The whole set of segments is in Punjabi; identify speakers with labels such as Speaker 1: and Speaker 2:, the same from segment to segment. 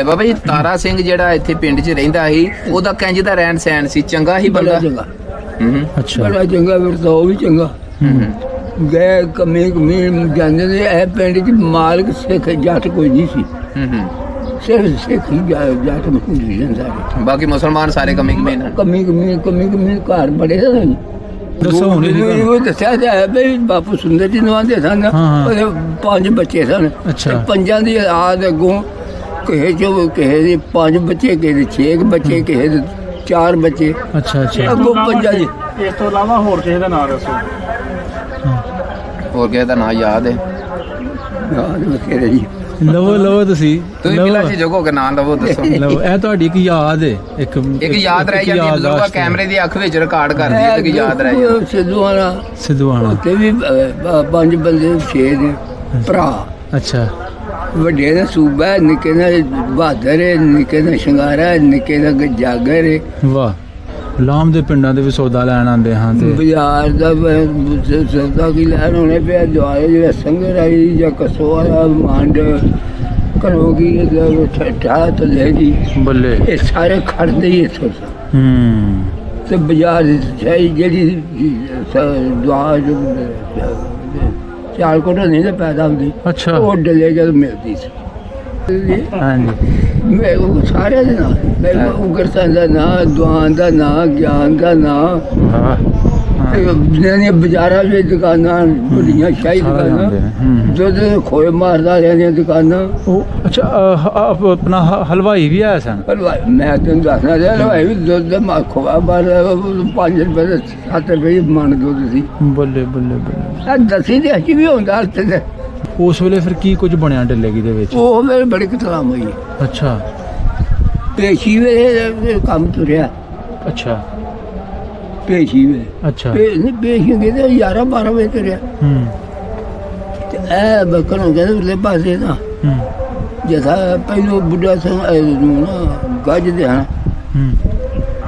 Speaker 1: ਬਾਬਾ ਜੀ ਤਾਰਾ ਸਿੰਘ ਜਿਹੜਾ ਇੱਥੇ ਪਿੰਡ 'ਚ ਰਹਿੰਦਾ ਸੀ ਉਹਦਾ ਕਿੰਜ ਦਾ ਰਹਿਣ ਸਹਿਣ ਸੀ? ਚੰਗਾ ਹੀ ਬੰਦਾ?
Speaker 2: ਚੰਗਾ,
Speaker 1: ਅੱਛਾ।
Speaker 2: ਬੜਾ ਚੰਗਾ, ਵਰਤਾਓ ਉਹ ਵੀ ਚੰਗਾ। ਗਏ ਕਮੀ ਜਾਂਦੇ ਨੇ। ਇਹ ਪਿੰਡ 'ਚ ਮਾਲਕ ਸਿੱਖ ਜੱਟ ਕੋਈ ਨਹੀਂ ਸੀ, ਸਿਰਫ ਸਿੱਖ ਹੀ ਜੱਟ ਹੁੰਦੇ ਸਨ ਸਾਰੇ।
Speaker 1: ਬਾਕੀ ਮੁਸਲਮਾਨ ਸਾਰੇ ਕਮੀ ਕਮੀਨ
Speaker 2: ਕਮੀ ਘਰ ਬੜੇ ਸਨ।
Speaker 3: ਦੱਸੋ ਹੁਣ ਇਹਦੀ
Speaker 2: ਉਹ ਦੱਸਿਆ ਜਾਏ ਵੀ ਬਾਪੂ ਸੁੰਦਰ ਜੀ ਨਵਾਂਦੇ ਸਨ। ਉਹਦੇ 5 ਬੱਚੇ ਸਨ।
Speaker 3: ਅੱਛਾ।
Speaker 2: ਪੰਜਾਂ ਦੀ ਆਦ ਅੱਗੋਂ ਕਿਸੇ ਦੇ 5 ਬੱਚੇ, ਕਿਸੇ ਦੇ 6 ਬੱਚੇ, ਕਿਸੇ ਦੇ 4 ਬੱਚੇ।
Speaker 3: ਅੱਛਾ ਅੱਛਾ।
Speaker 2: ਅੱਗੋਂ ਪੰਜਾਂ ਦੀ।
Speaker 4: ਇਸ ਤੋਂ ਇਲਾਵਾ ਹੋਰ ਕਿਸੇ ਦਾ ਨਾਮ ਦੱਸੋ।
Speaker 1: ਹੋਰ ਕਿਸੇ ਦਾ ਨਾਂ ਯਾਦ ਹੈ?
Speaker 2: ਯਾਦ ਬਥੇਰੇ ਜੀ।
Speaker 3: ਲਵੋ ਤੁਸੀਂ
Speaker 1: ਤੁਸੀਂ ਮਿਲਾ ਚ ਜਗੋ ਕੇ ਨਾਂ ਲਵੋ, ਦੱਸੋ।
Speaker 3: ਲਵੋ ਇਹ ਤੁਹਾਡੀ ਇੱਕ ਯਾਦ ਹੈ, ਇੱਕ
Speaker 1: ਯਾਦ ਰਹਿ ਜਾਂਦੀ ਬਜ਼ੁਰਗਾ ਕੈਮਰੇ ਦੀ ਅੱਖ ਵਿੱਚ ਰਿਕਾਰਡ ਕਰਦੀ ਹੈ ਤੇ ਯਾਦ ਰਹਿ ਜਾਂਦੀ।
Speaker 3: ਸਿੱਧੂਆਣਾ
Speaker 2: ਉੱਥੇ ਵੀ 5 ਬੰਦੇ 6 ਦੇ ਭਰਾ।
Speaker 3: ਅੱਛਾ।
Speaker 2: ਵੱਡੇ ਦਾ ਸੂਬਾ, ਨਿੱਕੇ ਦਾ ਬਹਾਦਰ ਹੈ, ਨਿੱਕੇ ਦਾ ਸ਼ਿੰਗਾਰਾ, ਨਿੱਕੇ ਦਾ ਜਾਗਰ ਹੈ।
Speaker 3: ਵਾਹ। ਲਾਮ ਦੇ ਪਿੰਡਾਂ ਦੇ ਵੀ ਸੌਦਾ ਲੈਣ ਆਉਂਦੇ ਹਾਂ ਤੇ
Speaker 2: ਬਾਜ਼ਾਰ ਦਾ ਸੌਦਾ ਕੀ ਲੈਣ ਹੋਣੇ ਪਿਆ। ਦੁਆਰੇ ਜਿਹੜਾ ਸੰਗਰ ਆਈ ਜਾਂ ਕਸੋਆ ਮੰਡ ਕਰੋਗੀ ਠੱਠਾ ਤੇ ਲੈ ਜੀ
Speaker 3: ਬੱਲੇ
Speaker 2: ਇਹ ਸਾਰੇ ਖੜਦੇ ਹੀ ਇੱਥੋਂ ਤੇ ਬਾਜ਼ਾਰ ਜਿਹੜੀ ਦੁਆ ਚਾਲ ਕੋਟ ਨਹੀਂ ਤਾਂ ਪੈਦਾ ਹੁੰਦੀ।
Speaker 3: ਅੱਛਾ।
Speaker 2: ਉਹ ਡਲੇ ਜਦ ਮਿਲਦੀ ਸੀ।
Speaker 3: ਹਾਂਜੀ।
Speaker 2: ਮੈਂ ਉਹ ਸਾਰਿਆਂ ਦੇ ਨਾਲ ਮੈਂ ਉਗਰਸਾਂ ਦਾ ਨਾਂ, ਦੁਆਨ ਦਾ ਨਾਂ, ਗਿਆਨ ਦਾ ਨਾਂ, ਜਿਹੜੀਆਂ ਬਾਜ਼ਾਰਾਂ ਵਿੱਚ ਦੁਕਾਨਾਂ ਬੜੀਆਂ ਸ਼ਾਹੀ ਦੁਕਾਨਾਂ, ਦੁੱਧ ਖੋਏ ਮਾਰਦਾ ਰਹਿੰਦੀਆਂ ਦੁਕਾਨਾਂ।
Speaker 3: ਉਹ ਅੱਛਾ ਆਪਣਾ ਹਲਵਾਈ ਵੀ ਆਇਆ ਸਨ?
Speaker 2: ਹਲਵਾਈ ਮੈਂ ਤੈਨੂੰ ਦੱਸਣਾ ਰਿਹਾ, ਹਲਵਾਈ ਵੀ ਦੁੱਧ ਦਾ ਖੋਆ ਮਾਰਦਾ 5 ਰੁਪਏ ਦੇ 7 ਰੁਪਏ ਮਣ ਦੁੱਧ ਸੀ।
Speaker 3: ਬੱਲੇ ਬੱਲੇ ਬੱਲੇ।
Speaker 2: ਦਸੀ ਦੇ ਅਸੀਂ ਵੀ ਹੁੰਦਾ ਤੇ
Speaker 3: ਉਸ ਵੇਲੇ ਫਿਰ ਕੀ ਕੁਝ ਬਣਿਆ ਡੱਲੇਗੀ ਦੇ ਵਿੱਚ?
Speaker 2: ਉਹ ਮੇਰੇ ਬੜੀ ਕਤਲਾਮ ਹੋਈ।
Speaker 3: ਅੱਛਾ।
Speaker 2: ਪੇਸ਼ੀ ਵੇਲੇ ਕੰਮ ਤੁਰਿਆ।
Speaker 3: ਅੱਛਾ।
Speaker 2: ਪੇਸ਼ੀ ਵੇਲੇ
Speaker 3: ਅੱਛਾ।
Speaker 2: ਪੇਸ਼ੀ ਕਿਤੇ 11-12 ਵਜੇ ਤੁਰਿਆ ਤੇ ਇਹ ਬੱਕਰ ਹੋ ਗਿਆ ਉਰਲੇ ਪਾਸੇ ਨਾ ਜਿਹਾ ਪਹਿਲੋਂ ਬੁੱਢਾ ਸਿੰਘ ਨਾ ਗੱਜ ਦੇ ਹਨ।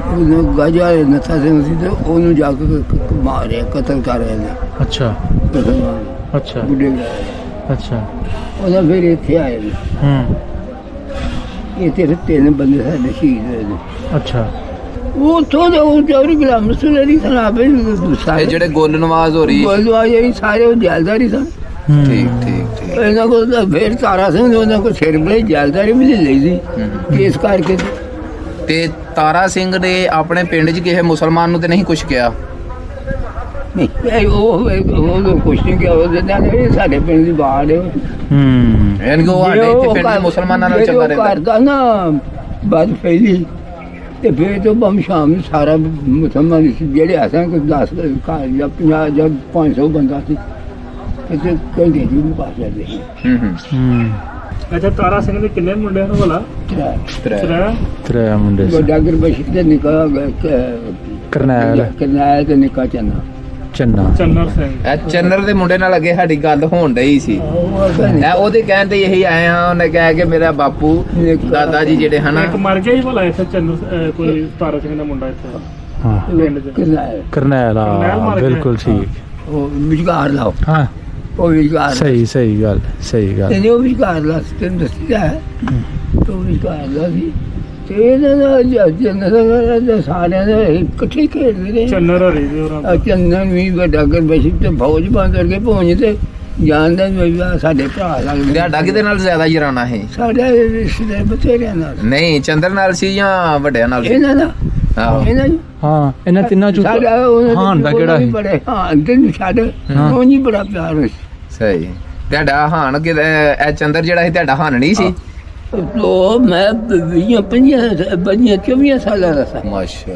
Speaker 2: ਉਹਨੂੰ ਗੱਜ ਵਾਲੇ ਨੱਥਾ ਸਿੰਘ ਸੀ ਤੇ ਉਹਨੂੰ ਜਾ ਕੇ ਮਾਰਿਆ, ਕਤਲ ਕਰ ਰਹੇ ਨੇ।
Speaker 3: ਅੱਛਾ ਅੱਛਾ
Speaker 2: ਬੁੱਢੇ
Speaker 3: ਅੱਛਾ।
Speaker 2: ਉਹਦਾ ਫਿਰ ਇੱਥੇ ਆਏ ਨੇ। ਇੱਥੇ ਫਿਰ 3 ਬੰਦੇ ਸਾਡੇ ਸ਼ਹੀਦ ਹੋਏ ਨੇ।
Speaker 3: ਅੱਛਾ।
Speaker 2: ਉਹ ਤੋਂ ਉਹ ਚੌਰੀ ਗ੍ਰਾਮ ਮਸੂਲਰੀ ਸਨਾਬੇ
Speaker 1: ਇਹ ਜਿਹੜੇ ਗੁੱਲ ਨਵਾਜ਼ ਹੋ ਰਹੀ
Speaker 2: ਗੋਲਦਵਾਈ ਸਾਰੇ ਉਹ ਜੈਲਦਾਰੀ ਸਨ।
Speaker 1: ਠੀਕ
Speaker 2: ਇਹਨਾਂ ਕੋਲ ਤਾਂ ਫਿਰ ਤਾਰਾ ਸਿੰਘ ਨੇ ਉਹਨਾਂ ਕੋਲ ਸਿਰ ਬਲੇ ਜੈਲਦਾਰੀ ਵੀ ਲਈ ਸੀ ਕੇਸ ਕਰਕੇ।
Speaker 1: ਤੇ ਤਾਰਾ ਸਿੰਘ ਨੇ ਆਪਣੇ ਪਿੰਡ 'ਚ ਕਿਸੇ ਮੁਸਲਮਾਨ ਨੂੰ ਤੇ ਨਹੀਂ ਕੁਛ ਕਿਹਾ?
Speaker 2: ਨਹੀਂ ਉਹ ਕੁਛ ਨਹੀਂ ਕਿਹਾ। ਉਹ ਸਾਡੇ ਪਿੰਡ ਦੀ ਬਾੜ ਹੈ।
Speaker 1: ਯਾਨੀ ਕਿ ਉਹ ਸਾਡੇ ਇੱਥੇ ਪਿੰਡ ਦੇ ਮੁਸਲਮਾਨਾਂ ਨਾਲ ਚੱਲਦਾ ਰਹਿੰਦਾ
Speaker 2: ਕਰਦਾ ਨਾ ਬਾਅਦ ਫੈਲੀ ਤੇ ਫਿਰ ਤੋਂ ਬਮ ਸ਼ਾਮ ਨੂੰ ਸਾਰਾ ਮੁਸਲਮਾਨ ਜਿਹੜੇ ਆਸਾਂ ਕੋਈ 10 ਘਰ ਜਾਂ 50 ਜਾਂ 500 ਬੰਦਾ ਸੀ ਤੇ ਕੋਈ ਦੇ ਨਹੀਂ ਪਾਸ ਜਾਂਦੇ।
Speaker 4: ਅੱਛਾ। ਤਾਰਾ ਸਿੰਘ ਦੇ ਕਿੰਨੇ ਮੁੰਡੇ ਹਨ ਭਲਾ?
Speaker 3: 3 ਮੁੰਡੇ ਸੀ।
Speaker 2: ਵੱਡਾ ਗੁਰਬਖਸ਼ ਤੇ ਨਿੱਕਾ
Speaker 3: ਕਰਨੈਲ
Speaker 2: ਤੇ ਨਿੱਕਾ ਚੰਨਾ
Speaker 4: ਚੰਨਰ ਸਿੰਘ।
Speaker 1: ਇਹ ਚੰਨਰ ਦੇ ਮੁੰਡੇ ਨਾਲ ਅੱਗੇ ਸਾਡੀ ਗੱਲ ਹੋਣ ਡਈ ਸੀ। ਮੈਂ ਉਹਦੇ ਕਹਿਣ ਤੇ ਇਹੀ ਆਏ ਹਾਂ। ਉਹਨੇ ਕਿਹਾ ਕਿ ਮੇਰਾ ਬਾਪੂ ਦਾਦਾ ਜੀ ਜਿਹੜੇ ਹਨ
Speaker 4: ਇੱਕ ਮਰ ਗਿਆ ਹੀ ਭਲਾ ਇੱਥੇ ਚੰਨਰ ਕੋਈ ਤਾਰਾ ਸਿੰਘ ਦਾ ਮੁੰਡਾ ਇੱਥੇ ਪਿੰਡ 'ਚ।
Speaker 3: ਕਰਨੈਲ ਬਿਲਕੁਲ ਠੀਕ।
Speaker 2: ਉਹ ਵਿਚਕਾਰ ਲਾਓ।
Speaker 3: ਹਾਂ
Speaker 2: ਉਹ ਵਿਚਕਾਰ
Speaker 3: ਸਹੀ ਗੱਲ
Speaker 2: ਤੇ ਉਹ ਵਿਚਕਾਰ ਲਾ ਤੈਨੂੰ ਦੱਸਿਆ ਤੋ ਵਿਚਕਾਰ ਲਾ ਸੀ ਤੇ ਇਹਨਾਂ ਸਾਰਿਆਂ ਦੇ ਇਕੱਠੇ ਖੇਡਦੇ ਨੇ।
Speaker 4: ਚੰਨਰ ਹਰੀ ਦੇ ਉਹਨਾਂ
Speaker 2: ਚੰਨਨ ਵੀ ਵੱਡਾ ਗੁਰਬਖਸ਼ ਤੇ ਫੌਜ ਬੰਦ ਕਰਕੇ ਪਹੁੰਚ ਤੇ ਜਾਣਦਾ ਸਾਡੇ ਭਰਾ ਲੱਗਦੇ।
Speaker 1: ਤੁਹਾਡਾ ਕਿਹਦੇ ਨਾਲ ਜ਼ਿਆਦਾ ਯਾਰਾਨਾ ਹੈ?
Speaker 2: ਸਾਡੇ ਰਿਸ਼ਤੇਦਾਰ ਬਥੇਰਿਆਂ ਨਾਲ।
Speaker 1: ਨਹੀਂ ਚੰਦਰ ਨਾਲ ਸੀ ਜਾਂ ਵੱਡਿਆਂ ਨਾਲ?
Speaker 2: ਇਹਨਾਂ ਦਾ ਇਹਨਾਂ
Speaker 3: ਹਾਂ ਇਹਨਾਂ ਤਿੰਨਾਂ ਚੋਂ ਹਾਂ ਦਾ ਕਿਹੜਾ ਸੀ?
Speaker 2: ਹਾਂ ਤੈਨੂੰ ਛੱਡ ਉਹ ਨਹੀਂ ਬੜਾ ਪਿਆਰ ਹੋਇਆ।
Speaker 1: ਸਹੀ। ਤੁਹਾਡਾ ਹਾਨ ਕਿ ਇਹ ਚੰਦਰ ਜਿਹੜਾ ਸੀ ਤੁਹਾਡਾ ਹਾਨ ਨਹੀਂ ਸੀ?
Speaker 2: ਉਹ ਮੈਂ 24 ਸਾਲਾਂ ਦਾ ਸੀ।
Speaker 1: ਮਾਸ਼ਾ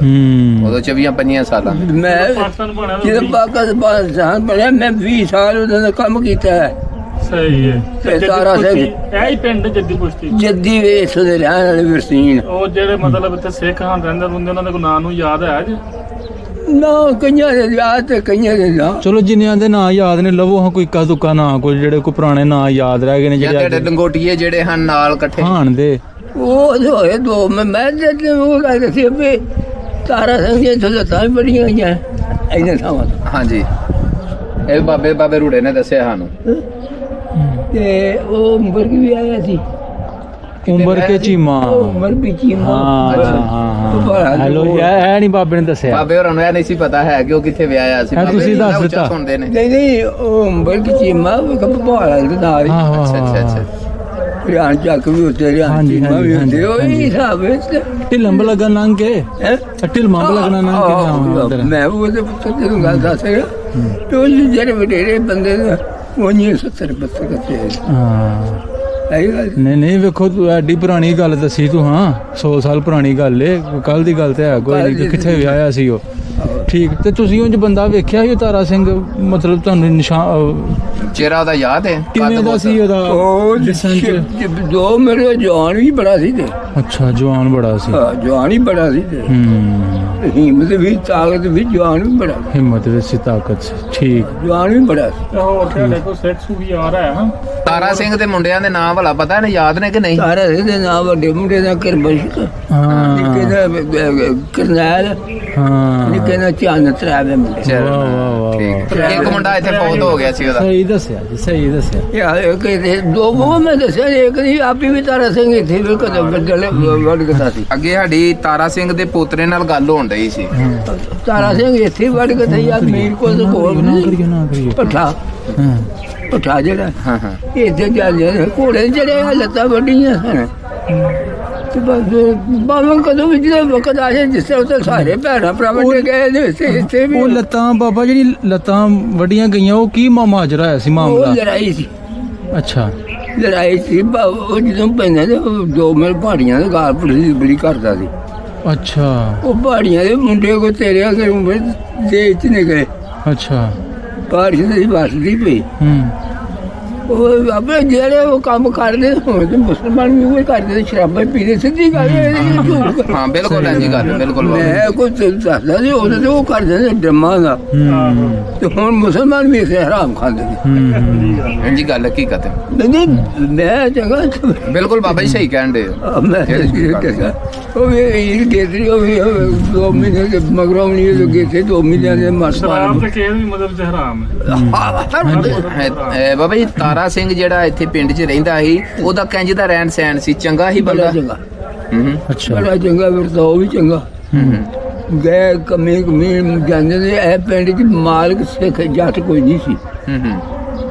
Speaker 1: ਉਦੋਂ 24-25 ਸਾਲਾਂ
Speaker 2: ਮੈਂ ਜਦੋਂ ਪਾਕਿਸਤਾਨ ਬਣਿਆ ਮੈਂ 20 ਸਾਲ ਉਹਨਾਂ ਦਾ ਕੰਮ ਕੀਤਾ ਹੈ।
Speaker 4: ਸਹੀ ਹੈ।
Speaker 2: ਤੇ ਤਾਰਾ ਸਿੰਘ
Speaker 4: ਇਹ ਹੀ ਪਿੰਡ ਜੱਦੀ ਪੁਸ਼ਤੀ
Speaker 2: ਜੱਦੀ ਵੇਸ ਦੇ ਰਹਿਣ ਵਾਲੇ ਵਰਸੀਨ।
Speaker 4: ਉਹ ਜਿਹੜੇ ਮਤਲਬ ਇੱਥੇ ਸਿੱਖ ਹਾਂ ਰਹਿੰਦੇ ਹੁੰਦੇ ਉਹਨਾਂ ਦੇ ਨਾਂ ਨੂੰ ਯਾਦ ਹੈ ਜੀ?
Speaker 2: ਨਾ ਕਈਆਂ ਦੇ ਯਾਦ ਤੇ ਕਈਆਂ ਦੇ ਨਾ।
Speaker 3: ਚਲੋ ਜਿੰਨਿਆਂ ਦੇ ਨਾਂ ਯਾਦ ਨੇ ਲਵੋ ਹਾਂ ਕੋਈ ਇੱਕਾ ਦੁੱਕਾ ਨਾਂ ਕੋਈ ਜਿਹੜੇ ਕੋਈ ਪੁਰਾਣੇ ਨਾਂ ਯਾਦ ਰਹਿ ਗਏ ਨੇ
Speaker 1: ਜਿਹੜੇ ਲੰਗੋਟੀਏ ਜਿਹੜੇ ਹਨ ਨਾਲ ਇਕੱਠੇ
Speaker 3: ਹਾਣ ਦੇ
Speaker 2: ਉਹ ਹੋਏ 2 ਮੈਂ ਜਦ ਉਹ ਗੱਲ ਸੀ ਵੀ ਤਾਰਾ ਸਿੰਘ ਦੀਆਂ ਸਹੂਲਤਾਂ ਵੀ ਬੜੀਆਂ ਹੋਈਆਂ ਇਹਨਾਂ ਥਾਵਾਂ।
Speaker 1: ਹਾਂਜੀ ਇਹ ਬਾਬੇ ਰੂੜੇ ਨੇ ਦੱਸਿਆ ਸਾਨੂੰ।
Speaker 2: ਤੇ ਉਹ ਮੁਰਗ ਵੀ ਆਇਆ ਸੀ
Speaker 3: ਉਮਰ ਕੇ ਚੀਮਾ
Speaker 2: ਉਮਰ ਵੀ ਚੀਮਾ
Speaker 3: ਹਾਂ ਹੈਲੋ ਇਹ ਨਹੀਂ ਬਾਬੇ ਨੇ ਦੱਸਿਆ
Speaker 1: ਬਾਬੇ ਹੋਰਾਂ ਨੂੰ ਇਹ ਨਹੀਂ ਸੀ ਪਤਾ ਹੈ ਕਿ ਉਹ ਕਿੱਥੇ ਵਿਆਹਿਆ ਸੀ।
Speaker 3: ਹਾਂ, ਤੁਸੀਂ ਦੱਸ
Speaker 1: ਉੱਚਾ
Speaker 3: ਦਿੱਤਾ।
Speaker 1: ਸੁਣਦੇ ਨੇ।
Speaker 2: ਨਹੀਂ ਉਹ ਉਮਰ ਕੀ ਚੀਮਾ ਉਹ ਭਵਾਲਾ ਦੇ ਨਾਲ ਹੀ
Speaker 1: ਅੱਛਾ
Speaker 2: ਰਿਆਣ ਚੱਕ ਵੀ ਉੱਤੇ ਰਿਆਣ
Speaker 3: ਹਾਂਜੀ,
Speaker 2: ਚੀਮਾ ਵੀ
Speaker 3: ਹਾਂਜੀ,
Speaker 2: ਉੱਤੇ ਉਹ
Speaker 3: ਹਾਂਜੀ।
Speaker 2: ਹੀ ਹਿਸਾਬ ਵਿੱਚ
Speaker 3: ਢਿਲੰਬ ਲੱਗਣ ਲੰਘ ਕੇ
Speaker 2: ਹੈ
Speaker 3: ਢਿਲਮਾਂ ਲੱਗਣਾ ਲੰਘ ਕੇ ਜਾਵਾਂ ਉਧਰ
Speaker 2: ਮੈਂ ਉਹਦੇ ਪੁੱਤਰ ਤੈਨੂੰ ਗੱਲ ਦੱਸ ਰਿਹਾ ਤੇ ਉਹ ਜਿਹੜੇ ਵਡੇਰੇ ਬੰਦੇ ਨੇ ਉਹ ਨਹੀਂ 70 72 ਕੱਤੇ
Speaker 3: ਹਾਂ
Speaker 2: ਇਹ ਗੱਲ
Speaker 3: ਨਹੀਂ ਵੇਖੋ ਤੂੰ ਐਡੀ ਪੁਰਾਣੀ ਗੱਲ ਦੱਸੀ ਤੂੰ ਹਾਂ 100 ਸਾਲ ਪੁਰਾਣੀ ਗੱਲ ਏ ਕੱਲ ਦੀ ਗੱਲ ਤੇ ਹੈ ਕੋਈ ਨਹੀਂ ਕਿ ਕਿੱਥੇ ਵਿਆਹਿਆ ਸੀ ਉਹ ਠੀਕ ਤੇ ਤੁਸੀਂ ਉਂਝ ਬੰਦਾ ਵੇਖਿਆ ਸੀ ਉਹ ਤਾਰਾ ਸਿੰਘ ਮਤਲਬ ਤੁਹਾਨੂੰ ਨਿਸ਼ਾਨ
Speaker 1: ਚਿਹਰਾ ਉਹਦਾ ਯਾਦ ਹੈ?
Speaker 3: ਕਿਵੇਂ ਦਾ ਸੀ ਉਹਦਾ
Speaker 2: ਉਹ
Speaker 3: ਜਿਸਮ ਚ
Speaker 2: ਦੋ ਮੇਰੇ ਜਵਾਨ ਵੀ ਬੜਾ ਸੀ ਤੇ
Speaker 3: ਅੱਛਾ ਜਵਾਨ ਬੜਾ ਸੀ
Speaker 2: ਹਾਂ ਜਵਾਨ ਹੀ ਬੜਾ ਸੀ ਤੇ ਹਿੰਮਤ ਵੀ ਤਾਕਤ ਵੀ ਜਵਾਨ ਵੀ ਬੜਾ ਸੀ।
Speaker 3: ਹਿੰਮਤ ਵਿੱਚ ਸੀ ਤਾਕਤ ਸੀ ਠੀਕ
Speaker 2: ਜਵਾਨ ਵੀ ਬੜਾ ਸੀ
Speaker 4: ਤੇ ਹੋਰ ਤੁਹਾਡੇ ਕੋਲ ਸਿੱਖ ਸੂਫੀ ਆ ਰਿਹਾ ਹੈ
Speaker 1: ਤਾਰਾ ਸਿੰਘ ਦੇ ਮੁੰਡਿਆਂ ਦੇ ਨਾਂ ਭਲਾ ਪਤਾ ਨੇ, ਯਾਦ ਨੇ ਕਿ ਨਹੀਂ?
Speaker 2: ਸਾਰਾ ਇਹਦੇ ਨਾਮ ਵੱਡੇ ਮੁੰਡੇ ਦਾ ਕਿਰਬਸ਼
Speaker 3: ਹਾਂ
Speaker 2: ਨਿੱਕੇ ਦਾ ਕਰਨੈਲ
Speaker 3: ਹਾਂ
Speaker 2: ਨਿੱਕੇ ਦਾ ਚੰਨ ਤਰਾਵੇ ਮੁੰਡੇ
Speaker 1: ਚਲੋ,
Speaker 3: ਵਾਹ, ਵਾਹ, ਵਾਹ,
Speaker 1: ਠੀਕ। ਇੱਕ ਮੁੰਡਾ ਇੱਥੇ ਫੌਤ ਹੋ ਗਿਆ ਸੀ ਉਹਦਾ।
Speaker 3: ਸਹੀ ਦੱਸਿਆ ਜੀ ਸਹੀ ਦੱਸਿਆ
Speaker 2: ਯਾਰ ਕਿਤੇ ਦੋ ਉਹ ਮੈਂ ਦੱਸਿਆ ਇੱਕ ਨਹੀਂ ਆਪੀ ਵੀ ਤਾਰਾ ਸਿੰਘ ਇੱਥੇ ਵੀ ਕਦੇ ਬੱਦਲ ਵੱਡ ਗਿਆ ਸੀ
Speaker 1: ਅੱਗੇ ਸਾਡੀ ਤਾਰਾ ਸਿੰਘ ਦੇ ਪੋਤਰੇ ਨਾਲ ਗੱਲ ਹੋਣ ਰਹੀ ਸੀ।
Speaker 2: ਤਾਰਾ ਸਿੰਘ ਇੱਥੇ ਵੱਡ ਗਿਆ ਸੀ ਯਾਰ ਮੀਰ ਕੋਲ ਤਾਂ ਕੋਲ
Speaker 3: ਨਾ
Speaker 2: ਨਹੀਂ
Speaker 3: ਕਰੀਏ ਨਾ ਕਰੀਏ
Speaker 2: ਪੱਠਾ
Speaker 3: ਹਾਂ
Speaker 2: ਪੱਠਾ ਜਿਹੜਾ
Speaker 1: ਹਾਂ ਹਾਂ
Speaker 2: ਇੱਥੇ ਜਾਂਦੇ ਨੇ ਘੋੜੇ ਜਿਹੜੇ ਆ ਲੱਤਾਂ ਵੱਡੀਆਂ ਸਨ ਤੇ ਬਸ ਬਾਬਾ ਕਦੋਂ ਵੀ ਜਿਹੜਾ ਵਕਤ ਆ ਜਾਏ ਜਿਸ ਤਰ੍ਹਾਂ ਸਾਰੇ ਭੈਣਾਂ ਭਰਾਵਾਂ ਨੇ ਗਏ ਨੇ ਇੱਥੇ ਵੀ
Speaker 3: ਉਹ ਲੱਤਾਂ ਬਾਬਾ ਜਿਹੜੀ ਲੱਤਾਂ ਵੱਡੀਆਂ ਗਈਆਂ ਉਹ ਕੀ ਮਾਜਰਾ ਹੋਇਆ ਸੀ
Speaker 2: ਉਹ
Speaker 3: ਮਾਮਲਾ
Speaker 2: ਲੜਾਈ ਸੀ
Speaker 3: ਅੱਛਾ
Speaker 2: ਲੜਾਈ ਸੀ ਉਹ ਜਦੋਂ ਪੈਂਦਾ ਤੇ ਉਹ ਦੋ ਮੇਰੇ ਪਹਾੜੀਆਂ ਦੇ ਗਾਲ ਪੜੀ ਬੜੀ ਕਰਦਾ ਸੀ
Speaker 3: ਅੱਛਾ
Speaker 2: ਉਹ ਪਹਾੜੀਆਂ ਦੇ ਮੁੰਡੇ ਕੋ ਤੇਰੇ ਅਗਰ ਉਮਰ ਦੇ ਚ ਨੇ ਗਏ
Speaker 3: ਅੱਛਾ
Speaker 2: ਪਹਾੜੀਆਂ ਦੀ ਵਸਦੀ ਪਈ ਉਹ ਆਪਣੇ ਜਿਹੜੇ ਉਹ ਕੰਮ ਕਰਦੇ ਹੁਣ ਤੇ ਮੁਸਲਮਾਨ ਵੀ ਉਹ ਕਰਦੇ ਸ਼ਰਾਬਾਂ ਪੀਂਦੇ ਸਿੱਧੀ ਗੱਲ
Speaker 1: ਹਾਂ ਬਿਲਕੁਲ ਐਂਜੀ ਗੱਲ ਬਿਲਕੁਲ ਬਾਬਾ।
Speaker 2: ਮੈਂ ਕੋਈ ਦੱਸਦਾ ਸੀ ਉਹਦੇ ਤੇ ਉਹ ਕਰਦੇ ਨੇ ਡਰਮਾਂ ਦਾ ਤੇ ਹੁਣ ਮੁਸਲਮਾਨ ਵੀ ਇਸੇ ਹਰਾਮ ਖਾਂਦੇ ਨੇ
Speaker 1: ਐਂਜੀ ਗੱਲ ਹਕੀਕਤ ਹੈ।
Speaker 2: ਨਹੀਂ ਮੈਂ ਚੰਗਾ
Speaker 1: ਬਿਲਕੁਲ ਬਾਬਾ ਜੀ ਸਹੀ ਕਹਿਣ ਦੇ।
Speaker 2: ਮੈਂ ਕਹਿੰਦਾ ਉਹ ਵੀ ਇਹ ਗੇਦਰੀ ਉਹ ਵੀ 2 ਮਹੀਨੇ ਦੇ ਮਗਰੋਂ ਨਹੀਂ ਲੱਗੇ ਥੇ 2 ਮਹੀਨਿਆਂ ਦੇ ਮਸਲਾ
Speaker 4: ਸ਼ਰਾਬ ਤੇ ਕਿਸੇ ਵੀ ਮਤਲਬ ਚ ਹਰਾਮ ਹੈ।
Speaker 1: ਬਾਬਾ ਜੀ ਤਾਰਾ ਸਿੰਘ ਜਿਹੜਾ ਇੱਥੇ ਪਿੰਡ 'ਚ ਰਹਿੰਦਾ ਸੀ ਉਹਦਾ ਕੰਜ ਦਾ ਰਹਿਣ ਸਹਿਣ ਸੀ ਚੰਗਾ ਹੀ ਬੰਦਾ?
Speaker 2: ਚੰਗਾ
Speaker 3: ਅੱਛਾ
Speaker 2: ਬੜਾ ਚੰਗਾ ਵਰਤਾ ਉਹ ਵੀ ਚੰਗਾ ਗਏ ਕਮੀ ਜਾਂਦੇ ਨੇ ਇਹ ਪਿੰਡ 'ਚ ਮਾਲਕ ਸਿੱਖ ਜੱਟ ਕੋਈ ਨਹੀਂ ਸੀ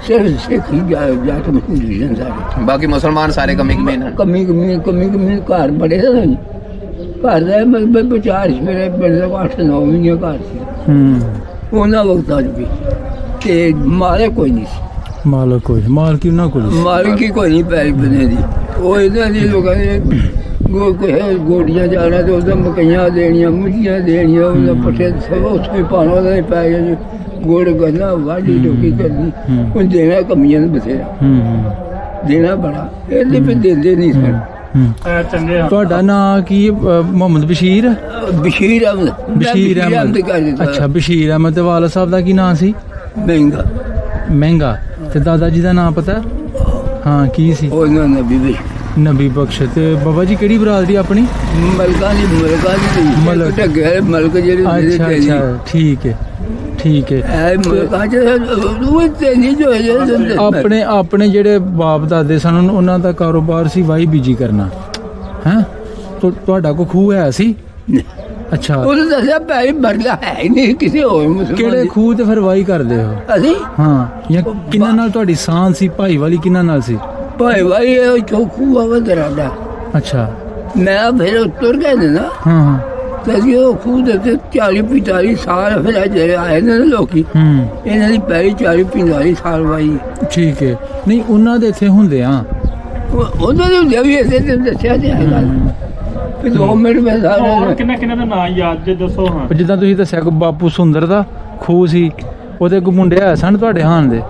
Speaker 2: ਸਿਰਫ ਸਿੱਖ ਹੀ ਜੱਟ ਹੁੰਦੀ ਸੀ ਸਾਰੇ
Speaker 1: ਬਾਕੀ ਮੁਸਲਮਾਨ ਸਾਰੇ ਕਮੀ ਨੇ।
Speaker 2: ਕਮੀ ਘਰ ਬੜੇ ਸਨ ਘਰ ਦਾ ਮਤਲਬ ਵਿਚਾਰ ਮੇਰੇ ਪਿੰਡ ਦਾ 8-9 ਮਹੀਨੇ ਘਰ ਸੀ ਉਹਨਾਂ ਵਕਤਾਂ 'ਚ ਵੀ ਤੇ ਮਾਰੇ ਕੋਈ ਨਹੀਂ ਸੀ
Speaker 3: ਮਾਲਕ ਕੋਈ ਮਾਲਕੀ ਨਾ ਕੋਈ
Speaker 2: ਮਾਲਕ ਹੀ ਕੋਈ ਨਹੀਂ ਪੈਰੀ ਬਨੇ ਦੀ ਉਹ ਇਹਨਾਂ ਦੀ ਲੋਕਾਂ ਨੇ ਗੋਡੀਆਂ ਜਾਣਾ ਤੇ ਉਹਦਾ ਮਕਈਆਂ ਦੇਣੀਆਂ ਮੁੱਝੀਆਂ ਦੇਣੀਆਂ ਉਹਦਾ ਪੱਠੇ ਸਭ ਉੱਥੇ ਪਾਣਾ ਉਹਦਾ ਪੈ ਗਿਆ ਜੀ ਗੋੜ ਗੰਨਾ ਵਾਢੀ ਟੋਕੀ ਕਰਨੀ ਉਹ ਦੇਣਾ ਕਮੀਆਂ ਨੂੰ ਬਥੇਰਾ ਦੇਣਾ ਬੜਾ ਇਹਦੇ ਵੀ ਦਿੰਦੇ ਨਹੀਂ ਸਨ
Speaker 4: ਚੰਗੇ ਆ।
Speaker 3: ਤੁਹਾਡਾ ਨਾਂ ਕੀ ਮੁਹੰਮਦ ਬਸ਼ੀਰ
Speaker 2: ਬਸ਼ੀਰ ਅਹਿਮਦ
Speaker 3: ਬਸ਼ੀਰ ਅਹਿਮਦ ਅੱਛਾ ਬਸ਼ੀਰ ਅਹਿਮਦ ਤੇ ਵਾਲਾ ਸਾਹਿਬ ਦਾ ਕੀ ਨਾਂ ਸੀ?
Speaker 2: ਮਹਿੰਗਾ
Speaker 3: ਮਹਿੰਗਾ ਤੇ ਦਾਦਾ ਜੀ ਦਾ ਨਾਂ ਪਤਾ? ਹਾਂ ਕੀ ਸੀ?
Speaker 2: ਉਹਨਾਂ ਨੇ ਵੀ
Speaker 3: ਨਬੀ ਬਖਸ਼ ਤੇ ਬਾਬਾ ਜੀ ਕਿਹੜੀ ਬਰਾਦਰੀ ਆਪਣੀ?
Speaker 2: ਮਲਕਾਂ ਦੀ
Speaker 3: ਮਲਕ।
Speaker 2: ਢੱਗੇ ਮਲਕ ਜਿਹੜੇ
Speaker 3: ਅੱਛਾ ਅੱਛਾ ਠੀਕ ਹੈ ਠੀਕ ਹੈ
Speaker 2: ਐ ਮਲਕਾਂ ਚ ਉਹ ਤੇ ਨਹੀਂ ਜੋ
Speaker 3: ਆਪਣੇ ਆਪਣੇ ਜਿਹੜੇ ਬਾਪ ਦਾਦੇ ਸਨ ਉਹਨਾਂ ਦਾ ਕਾਰੋਬਾਰ ਸੀ ਵਾਈ ਬੀਜੀ ਕਰਨਾ ਹੈ ਤੁਹਾਡਾ ਕੋ ਖੂਹ ਹੈ ਸੀ? ਅੱਛਾ
Speaker 2: ਉਹਨੇ ਦੱਸਿਆ ਭਾਈ ਮਰਲਾ ਹੈ ਹੀ ਨਹੀਂ ਕਿਸੇ ਹੋਰ ਮੁਸਲਮਾਨ
Speaker 3: ਕਿਹੜੇ ਖੂਹ ਤੇ ਫਿਰ ਵਾਈ ਕਰਦੇ ਹੋ?
Speaker 2: ਅਸੀਂ
Speaker 3: ਹਾਂ ਜਾਂ ਕਿਹਨਾਂ ਨਾਲ ਤੁਹਾਡੀ ਸਾਂਝ ਸੀ ਭਾਈ ਵਾਲੀ ਕਿਹਨਾਂ ਨਾਲ ਸੀ?
Speaker 2: ਭਾਈ ਇਹ ਚੋਖੂ ਆਵਾ ਦਰਾਦਾ
Speaker 3: ਅੱਛਾ
Speaker 2: ਮੈਂ ਫਿਰ ਤੁਰ ਗਏ ਨੇ ਨਾ
Speaker 3: ਹਾਂ
Speaker 2: ਤੇ ਅਸੀਂ ਉਹ ਖੂਦ ਤੇ 40-45 ਸਾਲ ਫਿਰ ਜਿਹੜੇ ਆਏ ਨੇ ਨਾ ਲੋਕੀ ਇਹਨਾਂ ਦੀ ਪਹਿਲੀ 40-45 ਸਾਲ ਵਾਈ
Speaker 3: ਠੀਕ ਹੈ ਨਹੀਂ ਉਹਨਾਂ ਦੇ ਇੱਥੇ ਹੁੰਦੇ ਆ
Speaker 2: ਉਹਨਾਂ ਦੇ ਵੀ ਇਸੇ ਤੇ ਦੱਸਿਆ ਤੇ ਹੈ ਗੱਲ ਫਿਰ 2 ਮਿੰਟ ਮੈਂ
Speaker 4: ਹੋਰ
Speaker 2: ਸਾਰੇ
Speaker 4: ਕਿੰਨਾ ਦਾ ਨਾਂ ਯਾਦ ਜੇ ਦੱਸੋ ਹਾਂ।
Speaker 3: ਜਿੱਦਾਂ ਤੁਸੀਂ ਦੱਸਿਆ ਕਿ ਬਾਪੂ ਸੁੰਦਰ ਦਾ ਖੂਹ ਸੀ ਉਹਦੇ ਕੋ ਮੁੰਡੇ ਹੈ ਸਨ ਤੁਹਾਡੇ ਹਾਨ ਦੇ